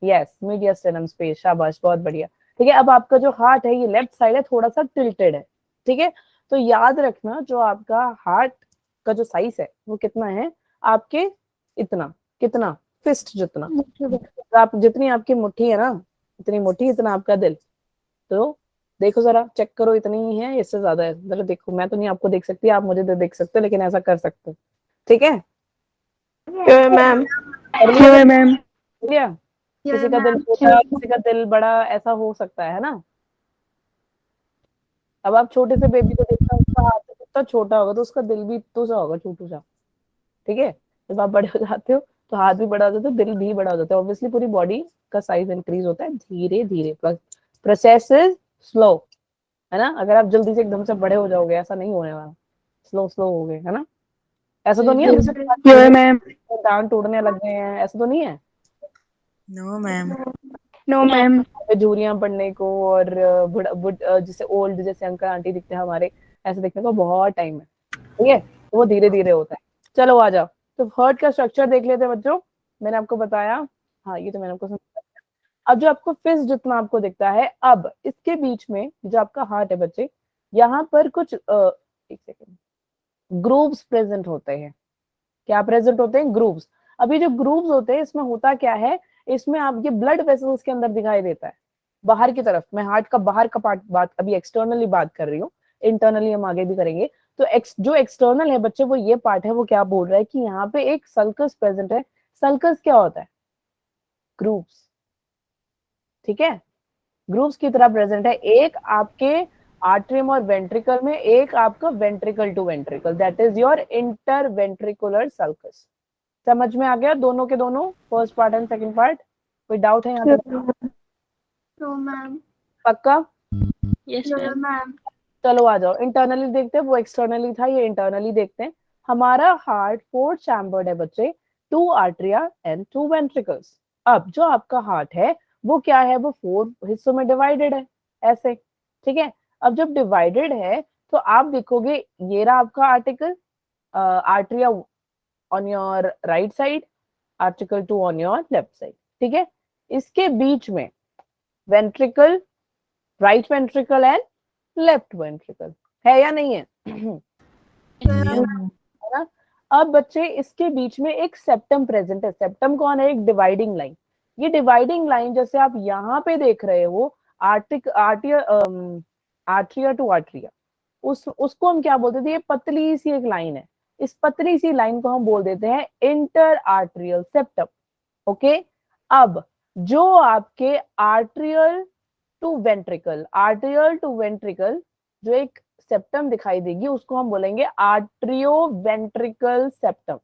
yes mediastinum space. शाबाश, बहुत बढ़िया, ठीक है। अब आपका जो हार्ट है ये लेफ्ट साइड है, थोड़ा सा टिल्टेड है, ठीक है। तो याद रखना जो आपका हार्ट का जो साइज है वो कितना है आपके, इतना, कितना, फिस्ट जितना, तो आप जितनी आपकी मुट्ठी है ना, इतनी मुट्ठी, इतना आपका दिल। तो देखो जरा चेक करो, इतनी ही है, इससे ज्यादा है? मतलब देखो, मैं तो नहीं आपको देख सकती, आप मुझे तो देख सकते हो, लेकिन ऐसा कर सकते हो, ठीक है। मैम। मैम। लिया? किसी का दिल छोटा, किसी का दिल बड़ा, ऐसा हो सकता है ना। अब आप छोटे से बेबी को देखना, उसका हाथ कितना छोटा होगा तो उसका दिल भी इतना सा होगा, छोटू सा, ठीक है। जब आप बड़े हो जाते हो तो हाथ भी बड़ा हो जाता है, दिल भी बड़ा हो जाता है, ऑब्वियसली पूरी बॉडी का साइज इंक्रीज होता है धीरे धीरे, प्रोसेस इज स्लो, है ना। अगर आप जल्दी से एकदम से बड़े हो जाओगे, ऐसा नहीं होने वाला, स्लो स्लो हो गए, है ना। ऐसा तो नहीं है मैम। दांत टूटने लग गए हैं, ऐसा तो नहीं है? No ma'am. No ma'am. झुर्रियां पड़ने को और जैसे ओल्ड जैसे अंकल आंटी दिखते हैं हमारे, ऐसे दिखने को बहुत टाइम है, ठीक है। तो वो धीरे धीरे होता है। चलो आ जाओ, तो हार्ट का स्ट्रक्चर देख लेते हैं बच्चों। मैंने आपको बताया, हाँ ये तो मैंने आपको समझाया। अब जो आपको फिस्ट जितना आपको दिखता है, अब इसके बीच में जो आपका हार्ट है बच्चे, यहाँ पर कुछ एक सेकेंड, ग्रूव्स प्रेजेंट होते हैं। क्या प्रेजेंट होते हैं? ग्रूव्स। अभी जो ग्रूव्स होते हैं इसमें होता क्या है, इसमें आप ये ब्लड वेसल्स के अंदर दिखाई देता है बाहर की तरफ। मैं हार्ट का बाहर का पार्ट बात अभी एक्सटर्नली बात कर रही हूँ, इंटरनली हम आगे भी करेंगे। तो जो एक्सटर्नल है बच्चे वो ये पार्ट है, वो क्या बोल रहा है कि यहाँ पे एक सल्कस प्रेजेंट है। सल्कस क्या होता है? ग्रूव्स, ठीक है, ग्रूव्स की तरह प्रेजेंट है। एक आपके आर्ट्रियम और वेंट्रिकल में, एक आपका ventricle to ventricle, that is your interventricular sulcus. समझ में आ गया दोनों के दोनों, first part and second part? कोई डाउट है यहाँ पे? No, ma'am. पक्का? Yes, ma'am. चलो आ जाओ, इंटरनली देखते हैं, वो एक्सटर्नली था, ये इंटरनली देखते हैं। हमारा हार्ट 4 चैम्बर्ड है बच्चे, 2 आर्टरिया एंड 2 वेंट्रिकल्स। अब जो आपका हार्ट है वो क्या है? वो 4 हिस्सों में डिवाइडेड है, ऐसे, ठीक है। अब जब डिवाइडेड है तो आप देखोगे ये रहा आपका article, atria on your right side, article 2 on your left side, ठीक है। इसके बीच में ventricle, right ventricle and left ventricle है या नहीं है? है ना? अब बच्चे इसके बीच में एक सेप्टम प्रेजेंट है। सेप्टम कौन है? एक डिवाइडिंग लाइन। ये डिवाइडिंग लाइन जैसे आप यहाँ पे देख रहे हो, आर्ट्रिया टू आर्ट्रिया, उसको हम क्या बोलते थे? ये पतली सी एक लाइन है, इस पतली सी लाइन को हम बोल देते हैं इंटर आर्ट्रियल सेप्टम। ओके, अब जो आपके आर्ट्रियल टू वेंट्रिकल जो एक सेप्टम दिखाई देगी उसको हम बोलेंगे आर्ट्रियो वेंट्रिकल सेप्टम,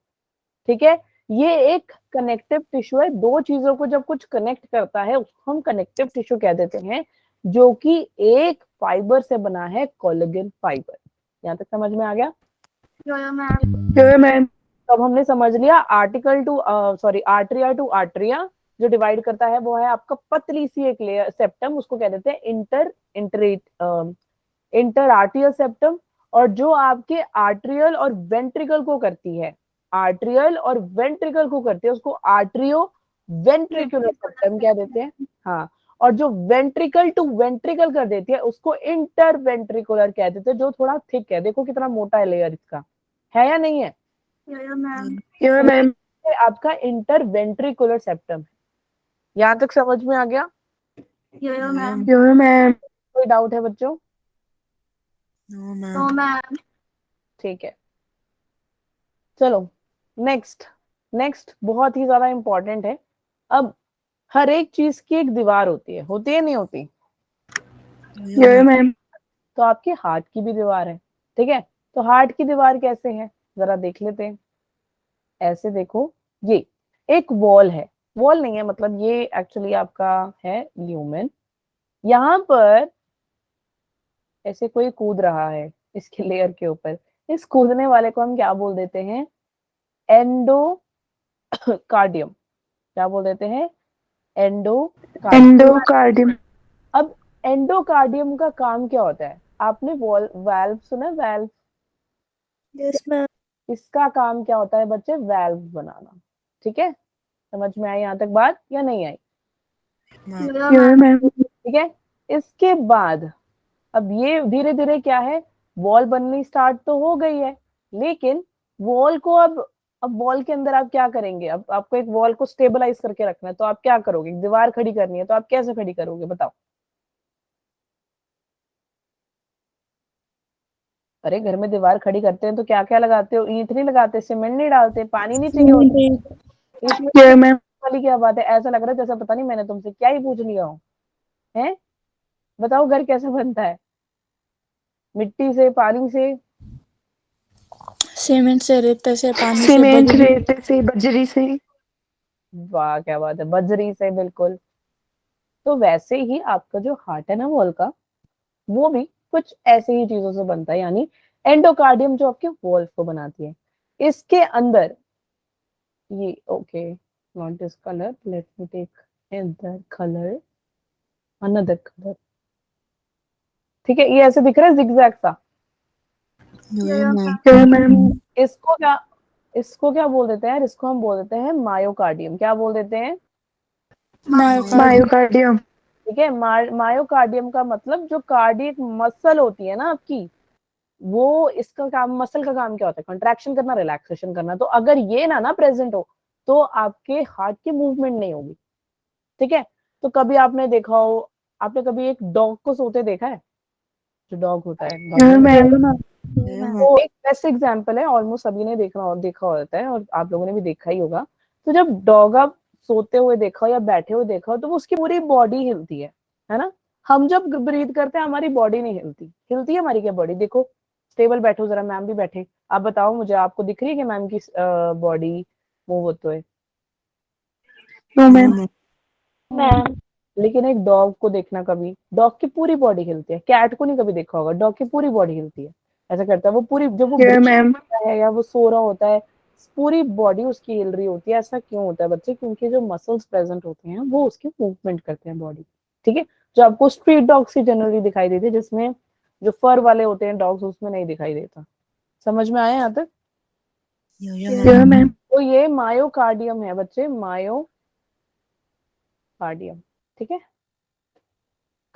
ठीक है। ये एक कनेक्टिव टिश्यू है, दो चीजों को जब कुछ कनेक्ट करता है उसको हम कनेक्टिव टिश्यू कह देते हैं, जो कि एक फाइबर से बना है, कोलेजन फाइबर। यहाँ तक समझ में आ गया? मैम। तब हमने समझ लिया आर्ट्रिया टू आर्ट्रिया जो डिवाइड करता है वो है आपका पतली सी एक लेयर सेप्टम, उसको कह देते हैं इंटर आर्टियल सेप्टम। और जो आपके आर्ट्रियल और वेंट्रिकल को करती है, उसको आर्ट्रियो वेंट्रिकुलर सेप्टम कह देते हैं। हाँ, और जो वेंट्रिकल टू वेंट्रिकल कर देती है उसको इंटर वेंट्रिकुलर कह देते हैं, जो थोड़ा थिक है। देखो कितना मोटा है लेयर इसका, है या नहीं है? मैम। आपका इंटर वेंट्रिकुलर सेप्टम है। यहाँ तक समझ में आ गया? मैम। कोई डाउट है बच्चों? No ma'am. मैम। ठीक है, चलो नेक्स्ट बहुत ही ज्यादा इंपॉर्टेंट है। अब हर एक चीज की एक दीवार होती है नहीं होती? मैम। तो आपके हार्ट की भी दीवार है, ठीक है। तो हार्ट की दीवार कैसे है जरा देख लेते हैं। ऐसे देखो, ये एक वॉल है, वॉल नहीं है मतलब ये एक्चुअली आपका है ल्यूमेन। यहाँ पर ऐसे कोई कूद रहा है इसके लेयर के ऊपर, इस कूदने वाले को हम क्या बोल देते हैं? एंडोकार्डियम। क्या बोल देते हैं? एंडोकार्डियम। अब एंडोकार्डियम का काम क्या होता है? आपने वाल्व सुना? Valve, yes ma'am. इसका काम क्या होता है बच्चे? वाल्व बनाना, ठीक है। समझ में आई यहाँ तक बात या नहीं आई? मैम। ठीक है, इसके बाद अब ये धीरे धीरे क्या है, वॉल बननी स्टार्ट तो हो गई है, लेकिन वॉल को अब वॉल के अंदर आप क्या करेंगे? अब आपको एक वॉल को स्टेबलाइज करके रखना है, तो आप क्या करोगे? दीवार खड़ी करनी है, तो आप कैसे खड़ी करोगे बताओ? अरे घर में दीवार खड़ी करते हैं तो क्या क्या लगाते हो? ईंट नहीं लगाते, सीमेंट नहीं डालते, पानी नहीं चाहिए होता इसमें? वाली क्या बात है? ऐसा लग रहा है जैसा पता नहीं मैंने तुमसे क्या ही पूछ लिया हो। है, बताओ घर कैसे बनता है? मिट्टी से, पानी से? सीमेंट से, रेते से, पानी से, सीमेंट, रेत से, बजरी से। वाह क्या बात है, बजरी से, बिल्कुल। तो वैसे ही आपका जो हार्ट है ना वॉल का, वो भी कुछ ऐसे ही चीजों से बनता है, यानी एंडोकार्डियम जो आपके वॉल्व को बनाती है। इसके अंदर ये okay, not this colour, let me take another colour, ठीक है। ये ऐसे दिख रहा है जिगजैग सा, इसको क्या बोल देते हैं यार? इसको हम बोल देते हैं मायोकार्डियम। क्या बोल देते हैं? मायोकार्डियम। ठीक है, मायोकार्डियम का मतलब जो कार्डियक मसल होती है ना आपकी, वो इसका काम, मसल का काम क्या होता है? कंट्रैक्शन करना, रिलैक्सेशन करना। तो अगर ये ना प्रेजेंट हो तो आपके हार्ट की मूवमेंट नहीं होगी, ठीक है। तो कभी आपने देखा हो, आपने कभी एक डॉग को सोते देखा है? जो डॉग होता है Yeah, डॉग, ma'am. वो एक बेस्ट एग्जांपल है, ऑलमोस्ट सभी ने देखा होता है और आप लोगों ने भी देखा ही होगा। तो जब डॉग आप सोते हुए देखा हो या बैठे हुए देखा हो तो वो उसकी पूरी बॉडी हिलती है ना। हम जब ब्रीथ करते हैं हमारी बॉडी नहीं हिलती, हिलती है हमारी क्या बॉडी? देखो स्टेबल बैठो जरा, मैम भी बैठे, आप बताओ मुझे, आपको दिख रही है कि मैम की बॉडी मूव होते हुए? No, ma'am. मैम लेकिन एक डॉग को देखना, कभी डॉग की पूरी बॉडी हिलती है, कैट को नहीं कभी देखा होगा, डॉग की पूरी बॉडी हिलती है, ऐसा करता है वो पूरी, जब वो Yeah, breathe ma'am. करता है या वो सो रहा होता है पूरी बॉडी उसकी हिल रही होती है। ऐसा क्यों होता है बच्चे? क्योंकि जो मसल्स प्रेजेंट होते हैं वो उसकी मूवमेंट करते हैं बॉडी, ठीक है। जो आपको स्ट्रीट डॉग्स की जनरली दिखाई देती है, जिसमें जो फर वाले होते हैं डॉग्स, उसमें नहीं दिखाई देता। समझ में आया यहाँ तक? Yeah, ma'am. तो ये मायोकार्डियम है बच्चे, मायोकार्डियम, ठीक है।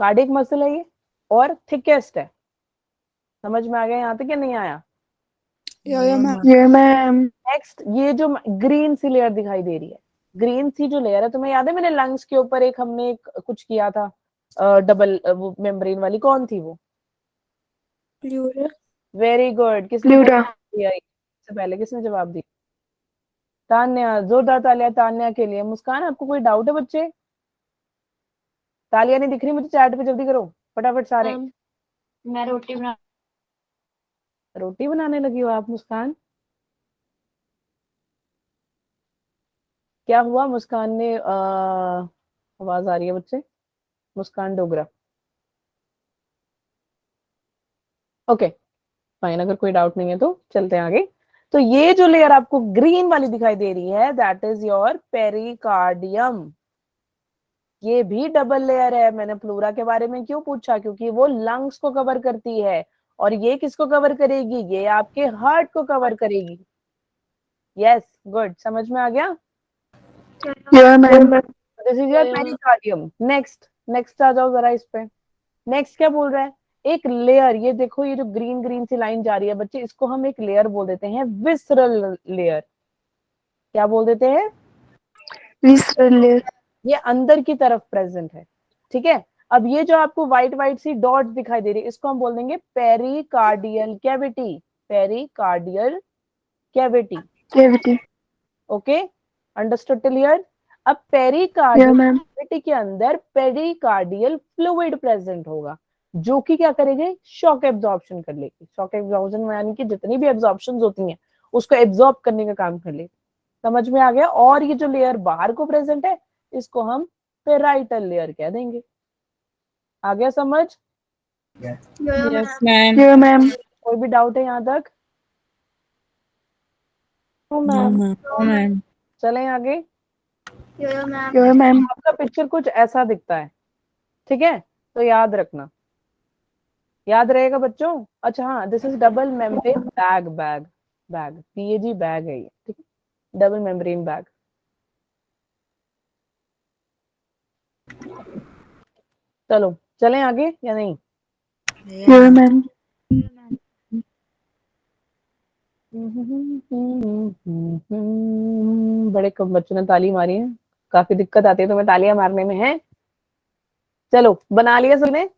कार्डियक मसल है ये और थिकेस्ट है। समझ में आ गया यहाँ तक या नहीं आया? Ma'am Yeah, ma'am. नेक्स्ट, ये जो ग्रीन सी लेयर दिखाई दे रही है, ग्रीन सी जो लेयर है, तुम्हें याद है मैंने लंग्स के ऊपर एक हमने एक कुछ किया था डबल वो मेम्ब्रेन वाली, कौन थी वो? वेरी गुड, किसने Pleura. दिया? इससे पहले किसने जवाब दिया? तान्या, जोरदार तालियां तान्या के लिए। मुस्कान, आपको कोई डाउट है बच्चे? तालियां नहीं दिख रही मुझे चैट पे, जल्दी करो फटाफट सारे। मैं रोटी बनाने लगी हो आप मुस्कान? क्या हुआ मुस्कान ने आवाज आ रही है बच्चे? मुस्कान डोगरा। ओके फाइन, अगर कोई डाउट नहीं है तो चलते हैं आगे। तो ये जो लेयर आपको ग्रीन वाली दिखाई दे रही है, दैट इज योर पेरिकार्डियम। ये भी डबल लेयर है। मैंने प्लूरा के बारे में क्यों पूछा? क्योंकि वो लंग्स को कवर करती है, और ये किसको कवर करेगी? ये आपके हार्ट को कवर करेगी। यस गुड, समझ में आ गया? Yeah, ma'am. This is your pericardium. Next आ जाओ जरा इस पे। नेक्स्ट क्या बोल रहा है? एक लेयर, ये देखो ये जो ग्रीन ग्रीन सी लाइन जा रही है बच्चे, इसको हम एक लेयर बोल देते हैं, विसरल लेयर। क्या बोल देते हैं? Visceral. ये अंदर की तरफ प्रेजेंट है, ठीक है। अब ये जो आपको व्हाइट व्हाइट सी डॉट दिखाई दे रही है, इसको हम बोल देंगे pericardial cavity. Pericardial cavity, Cavity. Okay, understood clear? अब Yeah, पेरिकार्डियल ma'am. कैविटी के अंदर पेरिकार्डियल फ्लूइड प्रेजेंट होगा, जो कि क्या करेगी? शॉक एब्जॉर्प्शन कर लेगी। शॉक एब्जॉर्प्शन यानी कि जितनी भी एब्जॉर्प्शन होती हैं उसको एब्जॉर्ब करने का काम कर लेगी। समझ में आ गया? और ये जो लेयर बाहर को प्रेजेंट है इसको हम पेराइटल लेयर कह देंगे। आ गया समझ? Yes ma'am Yeah, ma'am. कोई भी डाउट है यहाँ तक? मैम चलें आगे। Yeah, ma'am. आपका पिक्चर कुछ ऐसा दिखता है, ठीक है, तो याद रखना, याद रहेगा बच्चों? अच्छा हाँ, this is double membrane bag, bag PAG bag है ये, ठीक है, डबल मेम्ब्रेन बैग। चलो चलें आगे या नहीं? Yeah, ma'am. बड़े कम बच्चों ने ताली मारी है, काफी दिक्कत आती है तुम्हें तालियां मारने में, है? चलो बना लिया सबने?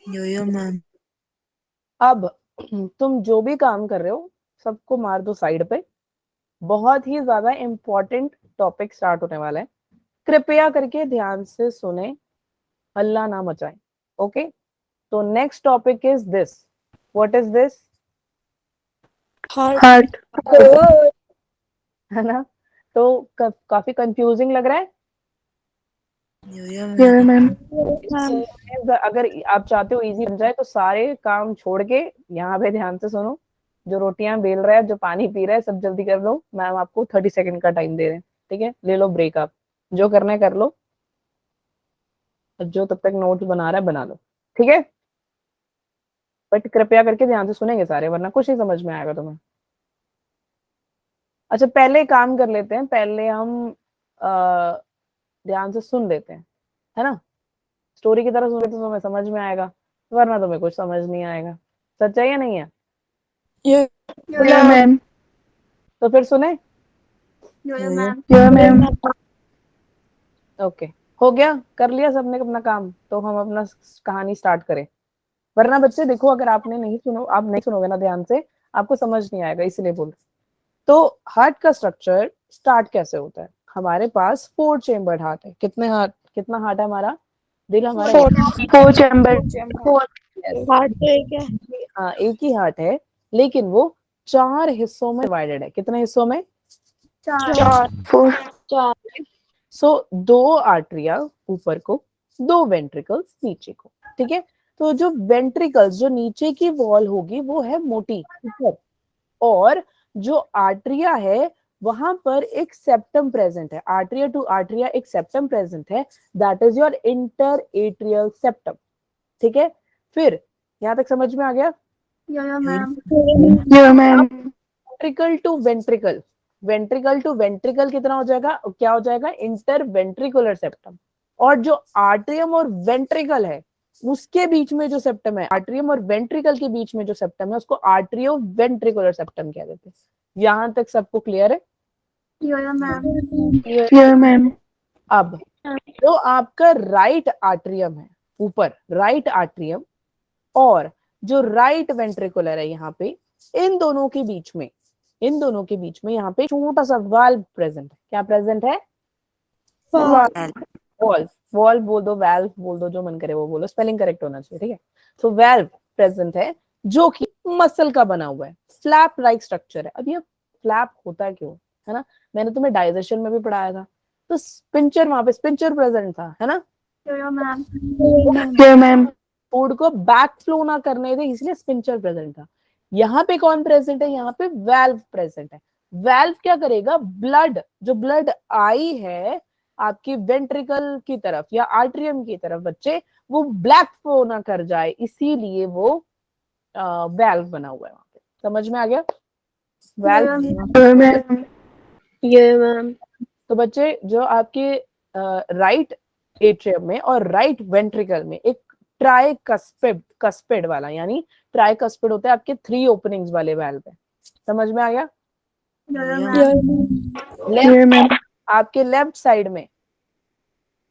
मैम। अब तुम जो भी काम कर रहे हो सबको मार दो साइड पे, बहुत ही ज्यादा इंपॉर्टेंट टॉपिक स्टार्ट होने वाला है, कृपया करके ध्यान से सुने, हल्ला ना मचाएं, ओके? तो next topic is this. What is this? Heart. है ना? तो काफी कंफ्यूजिंग लग रहा है। Yeah, ma'am. अगर आप चाहते हो इजी बन जाए तो सारे काम छोड़ के यहाँ पे ध्यान से सुनो। जो रोटियां बेल रहा है, जो पानी पी रहा है, सब जल्दी कर लो, मैम आपको 30 सेकंड का टाइम दे रहे हैं, ठीक है? ले लो ब्रेक, आप जो करना है कर लो, जो तब तक नोट्स बना रहा है बना लो, ठीक है? बट कृपया करके ध्यान से सुनेंगे सारे, वरना कुछ नहीं समझ में आएगा तुम्हें। अच्छा पहले काम कर लेते हैं, पहले हम ध्यान से सुन लेते हैं, है ना? स्टोरी की तरह सुन लेते तो तुम्हें समझ में आएगा, वरना तुम्हें कुछ समझ नहीं आएगा। सच है या नहीं है? Yeah, ma'am. तो फिर सुने। Yeah, ma'am. ओके, हो गया, कर लिया सबने अपना काम, तो हम अपना कहानी स्टार्ट करें। वरना बच्चे देखो, अगर आपने नहीं सुनो, आप नहीं सुनोगे ना ध्यान से, आपको समझ नहीं आएगा, इसलिए बोल। तो हार्ट का स्ट्रक्चर स्टार्ट कैसे होता है? हमारे पास 4 चेम्बर्ड हार्ट है। कितने हार्ट, कितना हार्ट है हमारा? दिल हमारा Four chamber. हार्ट तो एक है। हाँ, एक ही हार्ट है, लेकिन वो 4 हिस्सों में डिवाइडेड है। कितने हिस्सों में? Four. सो 2 आर्टरिया ऊपर को, 2 वेंट्रिकल्स नीचे को, ठीक है। तो जो वेंट्रिकल्स, जो नीचे की वॉल होगी वो है मोटी ऊपर, और जो आर्टरिया है वहां पर एक सेप्टम प्रेजेंट है। आर्टरिया टू आर्टरिया एक सेप्टम प्रेजेंट है, that is your inter atrial septum, ठीक है। फिर यहां तक समझ में आ गया? Yeah, ma'am. Ventricle to ventricle, ventricle to ventricle कितना हो जाएगा, क्या हो जाएगा? Inter ventricular septum. और जो आर्ट्रियम और वेंट्रिकल है उसके बीच में जो सेप्टम है, आर्ट्रियम और वेंट्रिकल के बीच में जो सेप्टम है उसको आर्ट्रियो वेंट्रिकुलर सेप्टम कह देते हैं। यहां तक सबको क्लियर है? Yeah, ma'am. अब जो आपका राइट आर्ट्रियम है ऊपर, राइट आर्ट्रियम, और जो राइट वेंट्रिकुलर है यहाँ पे, इन दोनों के बीच में, इन दोनों के बीच में यहाँ पे छोटा सा वाल्व प्रेजेंट है। क्या प्रेजेंट है? वॉल्व, वॉल्व बोल दो, वाल्व बोल दो, जो मन करे वो बोलो, स्पेलिंग करेक्ट होना चाहिए, ठीक है। तो वाल्व प्रेजेंट है जो कि मसल का बना हुआ है, फ्लैप लाइक स्ट्रक्चर है। अब ये फ्लैप होता क्यों है ना, मैंने तुम्हें डाइजेशन में भी पढ़ाया था। तो स्पिंचर, वहां पे स्पिंचर प्रेजेंट था, है ना। Yeah, ma'am. फूड को बैक फ्लो ना करने दे, इसलिए स्पिंचर प्रेजेंट था। यहाँ पे कौन प्रेजेंट है? यहाँ पे वाल्व प्रेजेंट है। वाल्व क्या करेगा? ब्लड, जो ब्लड आई है आपकी वेंट्रिकल की तरफ या आर्ट्रियम की तरफ बच्चे, वो ब्लैक फ्लो ना कर जाए, इसीलिए वो वाल्व बना हुआ है वहां पे। समझ में आ गया? वाल्व। Yeah, ma'am. तो बच्चे जो आपके राइट एट्रियम में और राइट वेंट्रिकल में एक ट्राई कस्पेड वाला, यानी ट्राई कस्पेड होता है आपके 3 ओपनिंग्स वाले वाल्व है। समझ में आ गया? Yeah, ma'am. आपके लेफ्ट साइड में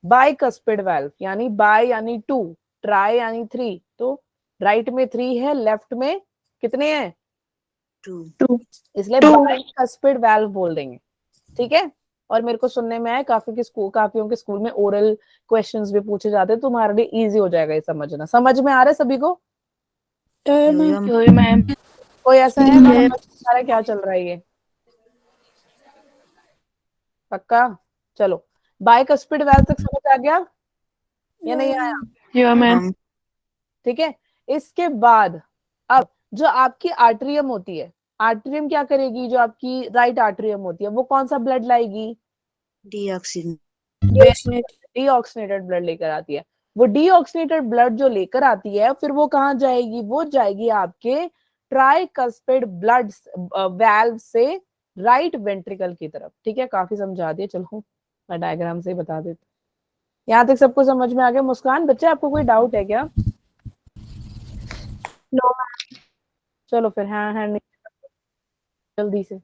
बाई कस्पेड वाल्व, यानी बाय यानी 2, ट्राई यानी 3, तो राइट में 3 है, लेफ्ट में कितने हैं? 2. इसलिए बाई कस्पेड वाल्व बोल देंगे, ठीक है। और मेरे को सुनने में आया काफियों के स्कूल में ओरल क्वेश्चंस भी पूछे जाते हैं, तुम्हारे लिए इजी हो जाएगा ये समझना। समझ में आ रहा है सभी को? Yeah, ma'am. कोई ऐसा है ना समझ में आ रहा है क्या चल रहा है ये? पक्का? चलो, बाइकस्पिड वाल्व तक समझ आ गया या नहीं आया? Yeah, ma'am. ठीक है। इसके बाद अब जो आपकी आर्ट्रियम होती है, आर्ट्रियम क्या करेगी? जो आपकी राइट आर्ट्रियम होती है वो कौन सा ब्लड लाएगी? डीऑक्सीनेटेड ब्लड लेकर आती है। वो डीऑक्सीनेटेड ब्लड जो लेकर आती है फिर वो कहाँ जाएगी? वो जाएगी आपके ट्राइकस्पिड ब्लड वाल्व से राइट वेंट्रिकल की तरफ, ठीक है। काफी समझा दिया, चलो मैं डायग्राम से ही बता देती हूँ। यहाँ तक सबको समझ में आ गया? मुस्कान बच्चे आपको कोई डाउट है क्या? No. चलो फिर, हाँ हाँ नहीं, जल्दी से।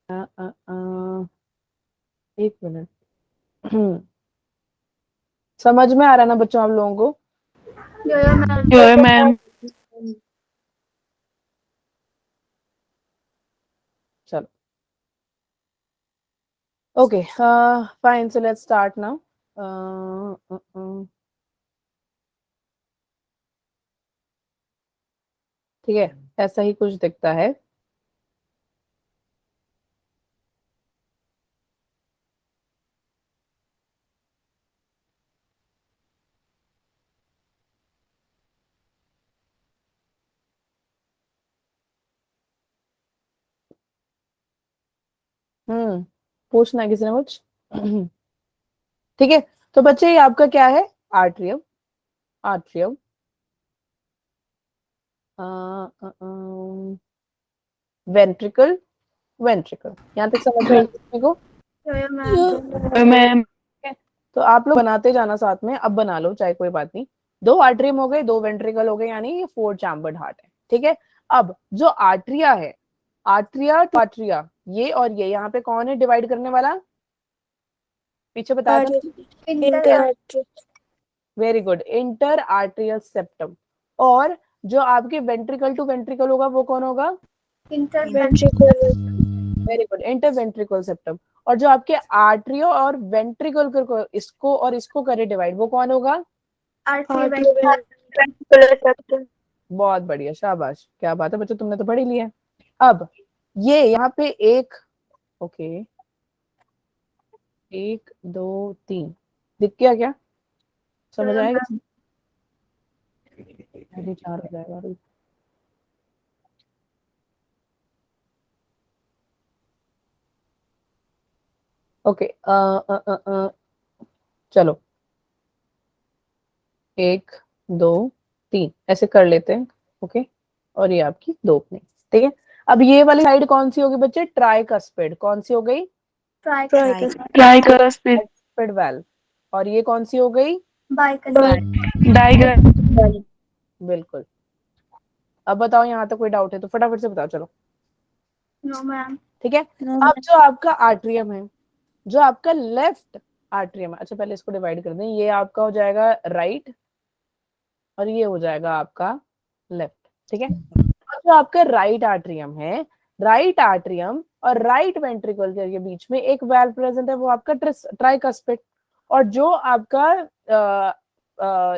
आ, आ, आ, एक मिनट। समझ में आ रहा है ना बच्चों आप लोगों को? Yeah, ma'am. चलो, okay, fine, so let's start now. ठीक है, ऐसा ही कुछ दिखता है। पूछना है किसी ने कुछ? ठीक है, तो बच्चे ये आपका क्या है? Atrium, atrium, ventricle, ventricle. यहाँ तक समझ में किसी को? Yeah, ma'am. तो आप लोग बनाते जाना साथ में, अब बना लो, चाहे कोई बात नहीं। 2 आर्ट्रियम हो गए, 2 वेंट्रिकल हो गए, यानी ये 4 चैम्बर्ड हार्ट है, ठीक है। अब जो आर्ट्रिया है, आर्ट्रिया टू आर्ट्रिया, ये और ये यहाँ पे कौन है डिवाइड करने वाला? पीछे बताया था, inter very good, inter arterial septum. और जो आपके वेंट्रिकल टू वेंट्रिकल होगा वो कौन होगा? Very good, inter ventricle septum. और जो आपके आर्टरियो और वेंट्रिकल को इसको और इसको करे डिवाइड, वो कौन होगा? बहुत बढ़िया, शाबाश, क्या बात है बच्चों, तुमने तो पढ़ ही लिया। अब ये यहाँ पे एक, ओके, 1 2 3 दिख गया क्या? समझ आएगा? अभी 4 हो जाएगा अभी। ओके, चलो 1 2 3 ऐसे कर लेते हैं। ओके, और ये आपकी 2 ओपनिंग, ठीक है। अब ये वाली साइड कौन सी होगी बच्चे? ट्राइकस्पिड। कौन सी हो गई? Tricuspid valve. और ये कौन सी हो गई? बिल्कुल। अब बताओ, यहाँ तक कोई डाउट है तो फटाफट से बताओ, चलो। No ma'am. ठीक है। अब जो आपका आर्ट्रियम है, जो आपका लेफ्ट आर्ट्रियम है, अच्छा पहले इसको डिवाइड कर दें, ये आपका हो जाएगा राइट और ये हो जाएगा आपका लेफ्ट, ठीक है। और जो आपका राइट आर्ट्रियम है, राइट आर्ट्रियम और राइट वेंट्रिकल के बीच में एक वाल्व प्रेजेंट है, वो आपका ट्राइकस्पिड। और जो आपका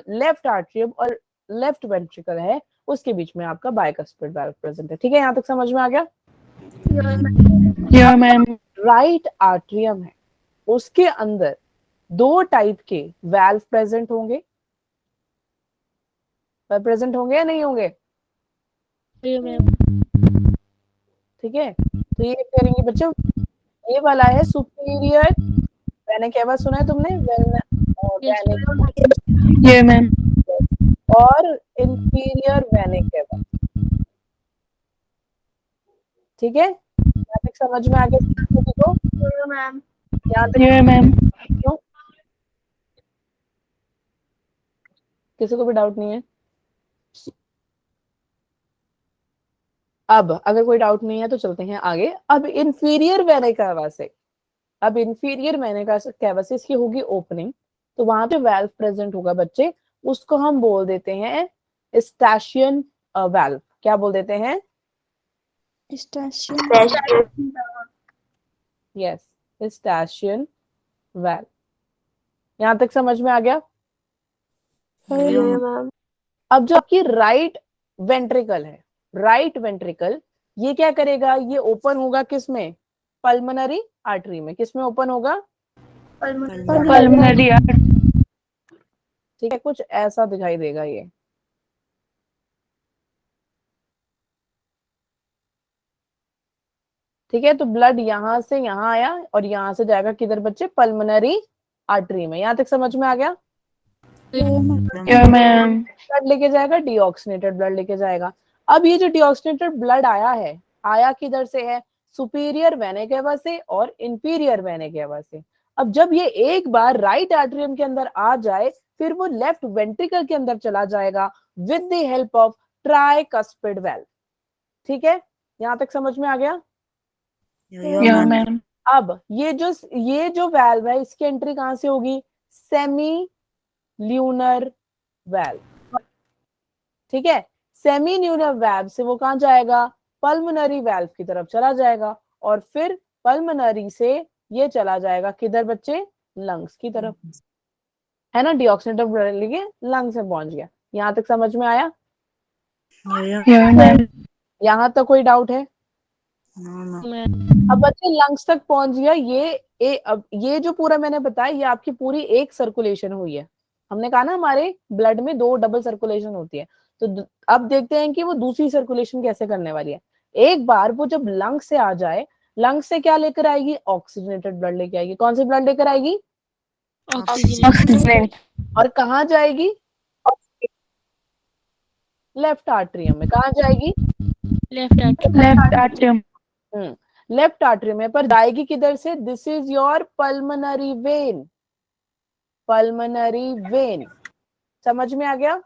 लेफ्ट आर्ट्रियम और लेफ्ट वेंट्रिकल है, उसके बीच में आपका बाइकस्पिड वाल्व प्रेजेंट है, ठीक है। यहाँ तक समझ में आ गया? या मैम। राइट आर्ट्रियम है, उसके अंदर 2 टाइप के वाल्व प्रेजेंट होंगे। प्रेजेंट होंगे या नहीं होंगे? ठीक है। तो ये करेंगे बच्चों, ये वाला है सुपीरियर वेना केवा, सुना है तुमने? ये मैम। और इंफीरियर वेना केवा, ठीक है। यहाँ तक समझ में आ गया सभी को? मैम। यहाँ तक ये मैम। क्यों? किसी को भी डाउट नहीं है? अब अगर कोई डाउट नहीं है तो चलते हैं आगे। अब इंफीरियर वेना केवा से, अब इंफीरियर वेना केवा से इसकी होगी ओपनिंग, तो वहां पे वाल्व प्रेजेंट होगा बच्चे, उसको हम बोल देते हैं स्टैशियन वाल्व। क्या बोल देते हैं? Yes, Eustachian valve. यहां तक समझ में आ गया? अब जो आपकी राइट वेंट्रिकल है, राइट वेंट्रिकल, ये क्या करेगा? ये ओपन होगा किस में? पल्मोनरी आर्टरी में। किस में ओपन होगा? पल्मोनरी। ठीक है, कुछ ऐसा दिखाई देगा ये, ठीक है। तो ब्लड यहां से यहां आया और यहां से जाएगा किधर बच्चे? पल्मोनरी आर्टरी में। यहां तक समझ में आ गया? या मैम। ब्लड लेके जाएगा, डीऑक्सीनेटेड ब्लड लेके जाएगा। अब ये जो डीऑक्सीनेटेड ब्लड आया है, आया किधर से है? सुपीरियर वेना केवा से और इंफीरियर वेना केवा से। अब जब ये एक बार राइट आर्टरियम के अंदर आ जाए, फिर वो लेफ्ट वेंट्रिकल के अंदर चला जाएगा with the help of tricuspid valve, ठीक है। यहां तक समझ में आ गया? या मैम। अब ये जो वाल्व है, इसकी एंट्री कहां से होगी? सेमी ल्यूनर वाल्व, ठीक है। सेमी ल्यूनर वाल्व से वो कहां जाएगा? पल्मोनरी वाल्व की तरफ चला जाएगा, और फिर पल्मोनरी से ये चला जाएगा किधर बच्चे? लंग्स की तरफ, है ना। डीऑक्सीनेटेड ब्लड लेके लंग्स में पहुंच गया। यहां तक समझ में आया? या मैम। यहां तक कोई डाउट है? अब बच्चे लंग्स तक पहुंच गया ये। अब ये जो पूरा मैंने बताया, ये आपकी पूरी एक सर्कुलेशन हुई है। हमने कहा ना हमारे ब्लड में 2 डबल सर्कुलेशन होती है, तो अब देखते हैं कि वो दूसरी सर्कुलेशन कैसे करने वाली है। एक बार वो जब लंग से आ जाए, लंग से क्या लेकर आएगी? ऑक्सीजनेटेड ब्लड लेके आएगी। कौन सी ब्लड लेकर आएगी? ऑक्सीजन। और कहाँ जाएगी? लेफ्ट आर्टरियम में। कहाँ जाएगी? Left atrium. लेफ्ट आर्टरियम में, पर जाएगी किधर से? This is your pulmonary vein. Pulmonary when, समझ में आ गया?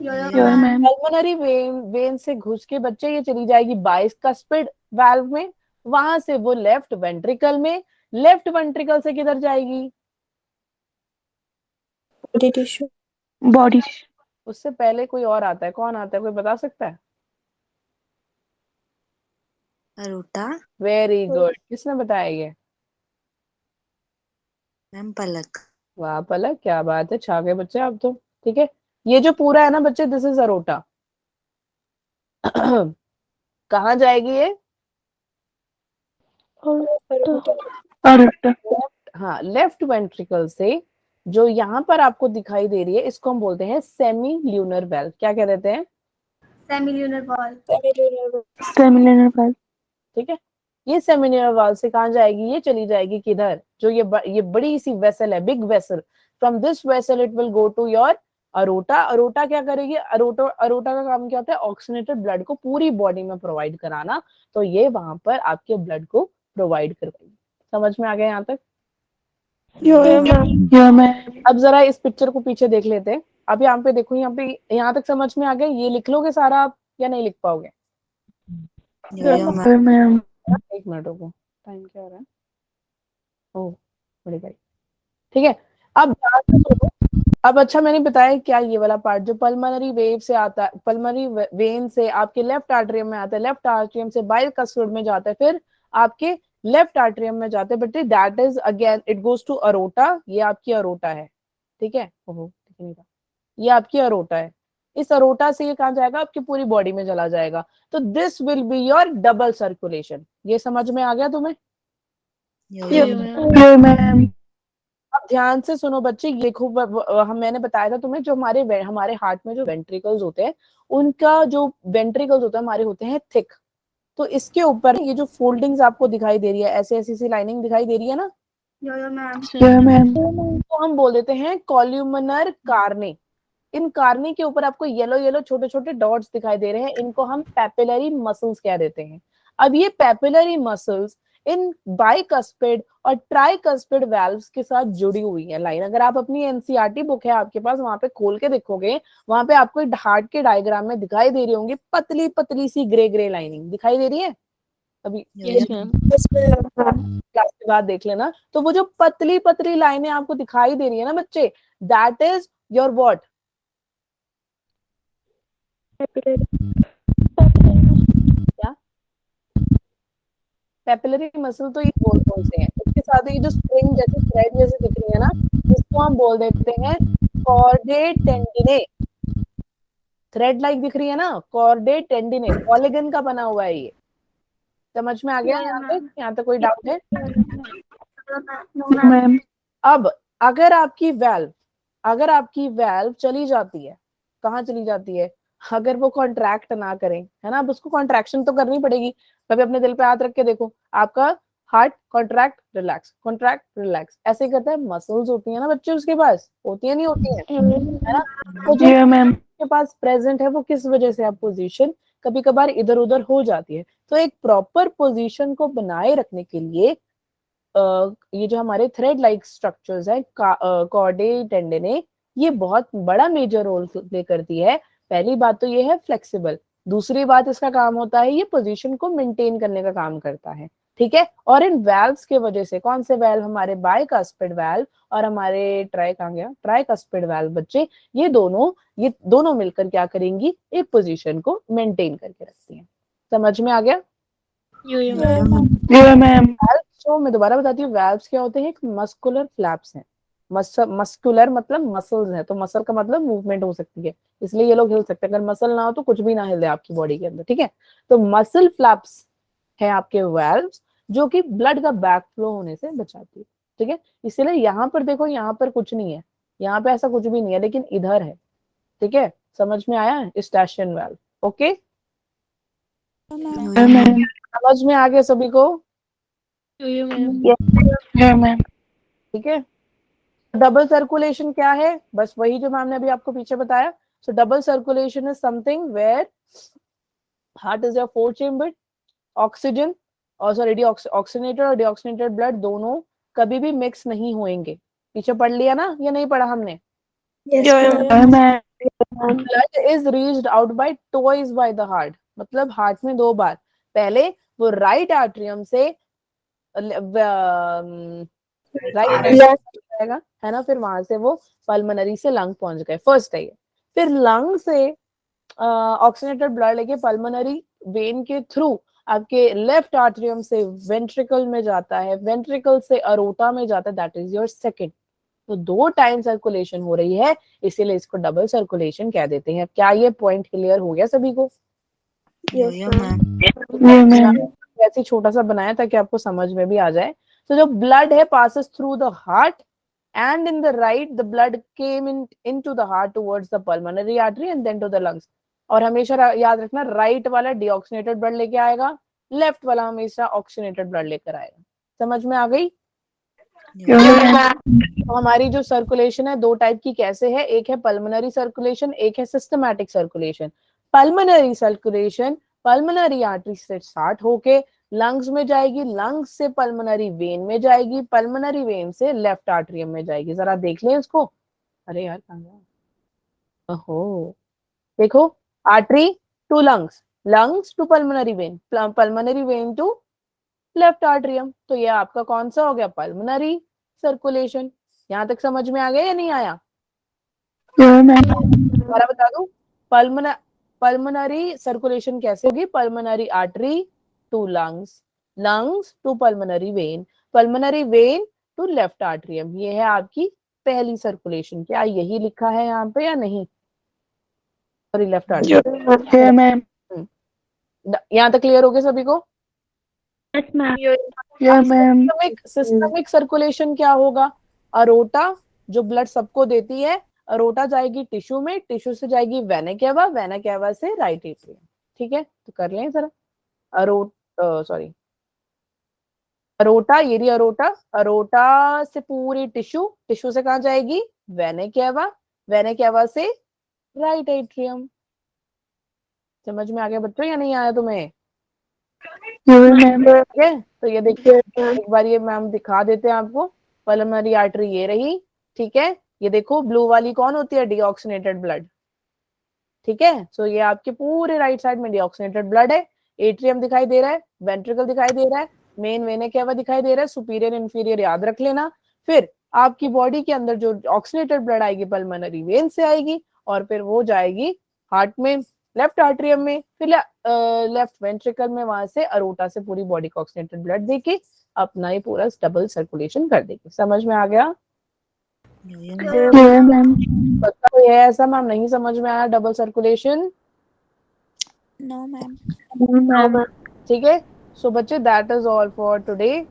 पल्मोनरी वेन से घुस के बच्चे ये चली जाएगी बाइकस्पिड वाल्व में, वहां से वो लेफ्ट वेंट्रिकल में, लेफ्ट वेंट्रिकल से किधर जाएगी? Body tissue. Body. उससे पहले कोई और आता है, कौन आता है, कोई बता सकता है? Aorta. वेरी गुड, किसने बताया ये? मैम पलक. वाह पलक, क्या बात है, छा गए बच्चे आप तो। ठीक है, ये जो पूरा है ना बच्चे, दिस इज अरोटा। कहाँ जाएगी ये? Aorta. हाँ, लेफ्ट वेंट्रिकल से जो यहाँ पर आपको दिखाई दे रही है, इसको हम बोलते हैं सेमी ल्यूनर वेल्व। क्या कह देते हैं? Semilunar valve. Semilunar valve. ठीक है, ये सेमिनियर वाल्व से कहाँ जाएगी? ये चली जाएगी किधर? जो ये बड़ी सी वेसल है, big vessel, from this vessel it will go to your aorta. Aorta क्या करेगी? अरोटा अरोटा का काम क्या होता है? ऑक्सीजनेटेड ब्लड को पूरी बॉडी में प्रोवाइड कराना। तो ये वहां पर आपके ब्लड को प्रोवाइड करवाएगी। समझ में आ गया यहाँ तक? Yeah, ma'am. अब जरा इस पिक्चर को पीछे देख लेते हैं। अब यहाँ पे देखो, यहाँ पे, यहाँ तक समझ में आ गया? ये लिख लोगे सारा आप या नहीं लिख पाओगे? Yo-yo ma'am. Yeah, ma'am. एक मिनट रुको, टाइम क्या हो रहा है? ओह, बड़ी भाई, ठीक है। अब ध्यान से सुनो। अब अच्छा, मैंने बताया क्या ये वाला पार्ट जो पल्मोनरी वेव से आता है, पल्मोनरी वेन से आपके लेफ्ट आर्टरियम में आता है, लेफ्ट आर्टरियम से बाइल कस्टर्ड में जाता है, फिर आपके लेफ्ट आर्टरियम में जाते हैं। But that is again it goes to aorta. ये आपकी अरोटा है, ठीक है। ओहो, ठीक नहीं था, ये आपकी अरोटा है। इस अरोटा से ये कहाँ जाएगा? आपकी पूरी बॉडी में चला जाएगा। तो this will be your double circulation. ये समझ में आ गया तुम्हें? Yo-yo ma'am. Yeah, ma'am. अब ध्यान से सुनो बच्चे, ये खूब हम मैंने बताया था तुम्हें, जो हमारे हार्ट में जो वेंट्रिकल्स होते हैं, उनका जो वेंट्रिकल्स होता है हमारे होते हैं थिक। तो इसके ऊपर ये जो फोल्डिंग्स आपको दिखाई दे रही है, ऐसे ऐसी सी लाइनिंग दिखाई दे रही है ना, Yeah, ma'am. तो हम बोल देते हैं कॉल्यूमिनर कार्ने। इन कार्ने के ऊपर आपको येलो येलो छोटे छोटे डॉट्स दिखाई दे रहे हैं, इनको हम पैपिलरी मसल्स कह देते हैं। अब ये पैपिलरी मसल्स इन बाइकस्पिड और ट्राइकस्पिड वाल्व्स के साथ जुड़ी हुई है लाइन। अगर आप अपनी एनसीईआरटी बुक है आपके पास, वहां पे खोल के देखोगे, वहां पे आपको हार्ट के डायग्राम में दिखाई दे रही होंगी पतली पतली सी ग्रे ग्रे लाइनिंग दिखाई दे रही है। अभी Yo-yo. क्लास के बाद देख लेना। तो वो जो पतली पतली लाइनें आपको दिखाई दे रही है ना बच्चे, दैट इज योर व्हाट? क्या? Papillary muscle. तो ये बोल से हैं। इसके साथ ये जो स्प्रिंग जैसे थ्रेड जैसे दिख रही है ना, इसको हम बोल देते हैं कॉर्डे टेंडिने। थ्रेड लाइक दिख रही है ना, कॉर्डे टेंडिने, कॉलेजन का बना हुआ है ये। समझ में आ गया यहाँ तक? यहाँ तक कोई डाउट है? Ma'am. अब अगर आपकी वेल्व चली जाती है, कहाँ चली जाती है? अगर वो कॉन्ट्रैक्ट ना करें, है ना, अब उसको कॉन्ट्रैक्शन तो करनी पड़ेगी। कभी अपने दिल पे हाथ रख के देखो, आपका हार्ट कॉन्ट्रैक्ट रिलैक्स ऐसे ही करता है। मसल्स होती है ना बच्चे, उसके पास होती है, नहीं होती है ना? तो जो Yeah, ma'am. के पास प्रेजेंट है, वो किस वजह से आप पोजीशन कभी कभार इधर उधर हो जाती है। तो एक प्रॉपर पोजीशन को बनाए रखने के लिए ये जो हमारे थ्रेड लाइक स्ट्रक्चर्स है, कॉर्डे टेंडिने, ये बहुत बड़ा मेजर रोल प्ले करती है। पहली बात तो ये है फ्लेक्सिबल, दूसरी बात इसका काम होता है ये पोजीशन को मेंटेन करने का काम करता है, ठीक है। और इन वाल्व्स के वजह से, कौन से वाल्व? हमारे बाइकस्पिड वाल्व और हमारे ट्राइकस्पिड वाल्व बच्चे, ये दोनों मिलकर क्या करेंगी? एक पोजीशन को मेंटेन करके रखती हैं। समझ में आ गया? Yeah, ma'am. तो मैं दोबारा बताती हूँ, वाल्व्स क्या होते हैं? एक मस्कुलर फ्लैप्स हैं। मस्कुलर मतलब मसल्स है, तो मसल का मतलब मूवमेंट हो सकती है, इसलिए ये लोग हिल सकते हैं। अगर मसल ना हो तो कुछ भी ना हिले आपकी बॉडी के अंदर, ठीक है। तो मसल फ्लैप्स है आपके वाल्व्स, जो कि ब्लड का बैक फ्लो होने से बचाती है, ठीक है। इसीलिए यहाँ पर देखो, यहाँ पर कुछ नहीं है, यहाँ पे ऐसा कुछ भी नहीं है, लेकिन इधर है, ठीक है। समझ में आया? स्टैशियन वाल्व, ओके। Yeah, ma'am. समझ में आ गया सभी को? Yeah, ma'am. ठीक है। डबल सर्कुलेशन क्या है? बस वही जो मैम ने अभी आपको पीछे बताया। So double circulation is something where heart is your four chamber, oxygen और सॉरी ऑक्सीजनेटेड और डीऑक्सीजनेटेड ब्लड दोनों कभी भी मिक्स नहीं होंगे। पीछे पढ़ लिया ना, ये नहीं पढ़ा हमने? Yeah, ma'am. Blood is reached out by twice by the heart, मतलब हार्ट में दो बार। पहले वो राइट आर्टरियम से राइट जाएगा, है ना, फिर वहां से वो पल्मोनरी से लंग पहुंच गए, फर्स्ट है ये। फिर लंग से ऑक्सीजनेटेड ब्लड लेके पल्मोनरी वेन के थ्रू आपके लेफ्ट आर्टरियम से वेंट्रिकल में जाता है, वेंट्रिकल से अरोटा में जाता है, दैट इज योर सेकंड। तो 2 टाइम सर्कुलेशन हो रही है, इसीलिए इसको डबल सर्कुलेशन कह देते हैं। क्या ये पॉइंट क्लियर हो गया सभी को? यो मैम। Yeah, ma'am. ऐसे छोटा सा बनाया ताकि आपको समझ में भी आ जाए। तो जो ब्लड है passes through the heart and in the right the blood came into the heart towards the pulmonary artery and then to the lungs। और हमेशा याद रखना, राइट वाला डीऑक्सीनेटेड ब्लड लेके आएगा, लेफ्ट वाला हमेशा ऑक्सीनेटेड ब्लड लेकर आएगा। समझ में आ गई? तो हमारी जो सर्कुलेशन है 2 टाइप की कैसे है, एक है पल्मोनरी सर्कुलेशन, एक है systematic circulation. Pulmonary circulation pulmonary artery से स्टार्ट होके लंग्स में जाएगी, लंग्स से पल्मोनरी वेन में जाएगी, पल्मोनरी वेन से लेफ्ट आर्टरियम में जाएगी। जरा देख लें इसको। अरे यार कहाँ गया? ओहो, देखो, artery to lungs, lungs to pulmonary vein, pulmonary vein to left atrium. तो ये आपका कौन सा हो गया? Pulmonary circulation. यहां तक समझ में आ गया या नहीं आया? Yeah, ma'am. दोबारा बता दूं, पल्मोनरी सर्कुलेशन कैसे होगी? Pulmonary artery to lungs, lungs to pulmonary vein, pulmonary vein to left atrium. ये है आपकी पहली सर्कुलेशन। क्या यही लिखा है यहाँ पे या नहीं? Sorry, left atrium. Yeah, ma'am. यहाँ तक क्लियर हो गया सभी को? Yes, ma'am. Yeah, ma'am. Systemic circulation क्या होगा? अरोटा जो ब्लड सबको देती है, अरोटा जाएगी टिश्यू में, टिश्यू से जाएगी वेना केवा, वेना केवा से राइट एट्रियम। ठीक है, तो कर लें जरा। अरोटा, ये रही अरोटा, अरोटा से पूरी टिश्यू, टिश्यू से कहाँ जाएगी? वेना केवा, वेना केवा से राइट एट्रियम। समझ में आ गया बच्चों या नहीं आया तुम्हें? Yeah, ma'am. ठीक है, तो ये देखिए एक बार ये मैम दिखा देते हैं आपको। पल्मोनरी आर्टरी ये रही, ठीक है। ये देखो ब्लू वाली कौन होती है? Deoxygenated blood. ठीक है, सो ये आपके पूरे राइट साइड में डीऑक्सीनेटेड ब्लड है। एट्रियम दिखाई दे रहा है, वेंट्रिकल दिखाई दे रहा है, मेन वेना केवा दिखाई दे रहा है, सुपीरियर इंफीरियर याद रख लेना। फिर आपकी बॉडी के अंदर जो ऑक्सीनेटेड ब्लड आएगी पल्मोनरी वेन से आएगी, और फिर वो जाएगी हार्ट में, लेफ्ट आर्टरियम में, फिर लेफ्ट वेंट्रिकल में, वहां से अरोटा से पूरी बॉडी को ऑक्सीनेटेड ब्लड देके अपना ये पूरा डबल सर्कुलेशन कर देगी। समझ में आ गया? Yeah, ma'am. पता तो है ऐसा मैम नहीं समझ में आया double circulation? No ma'am. No, ma'am. ठीक है, सो बच्चे that is all for today.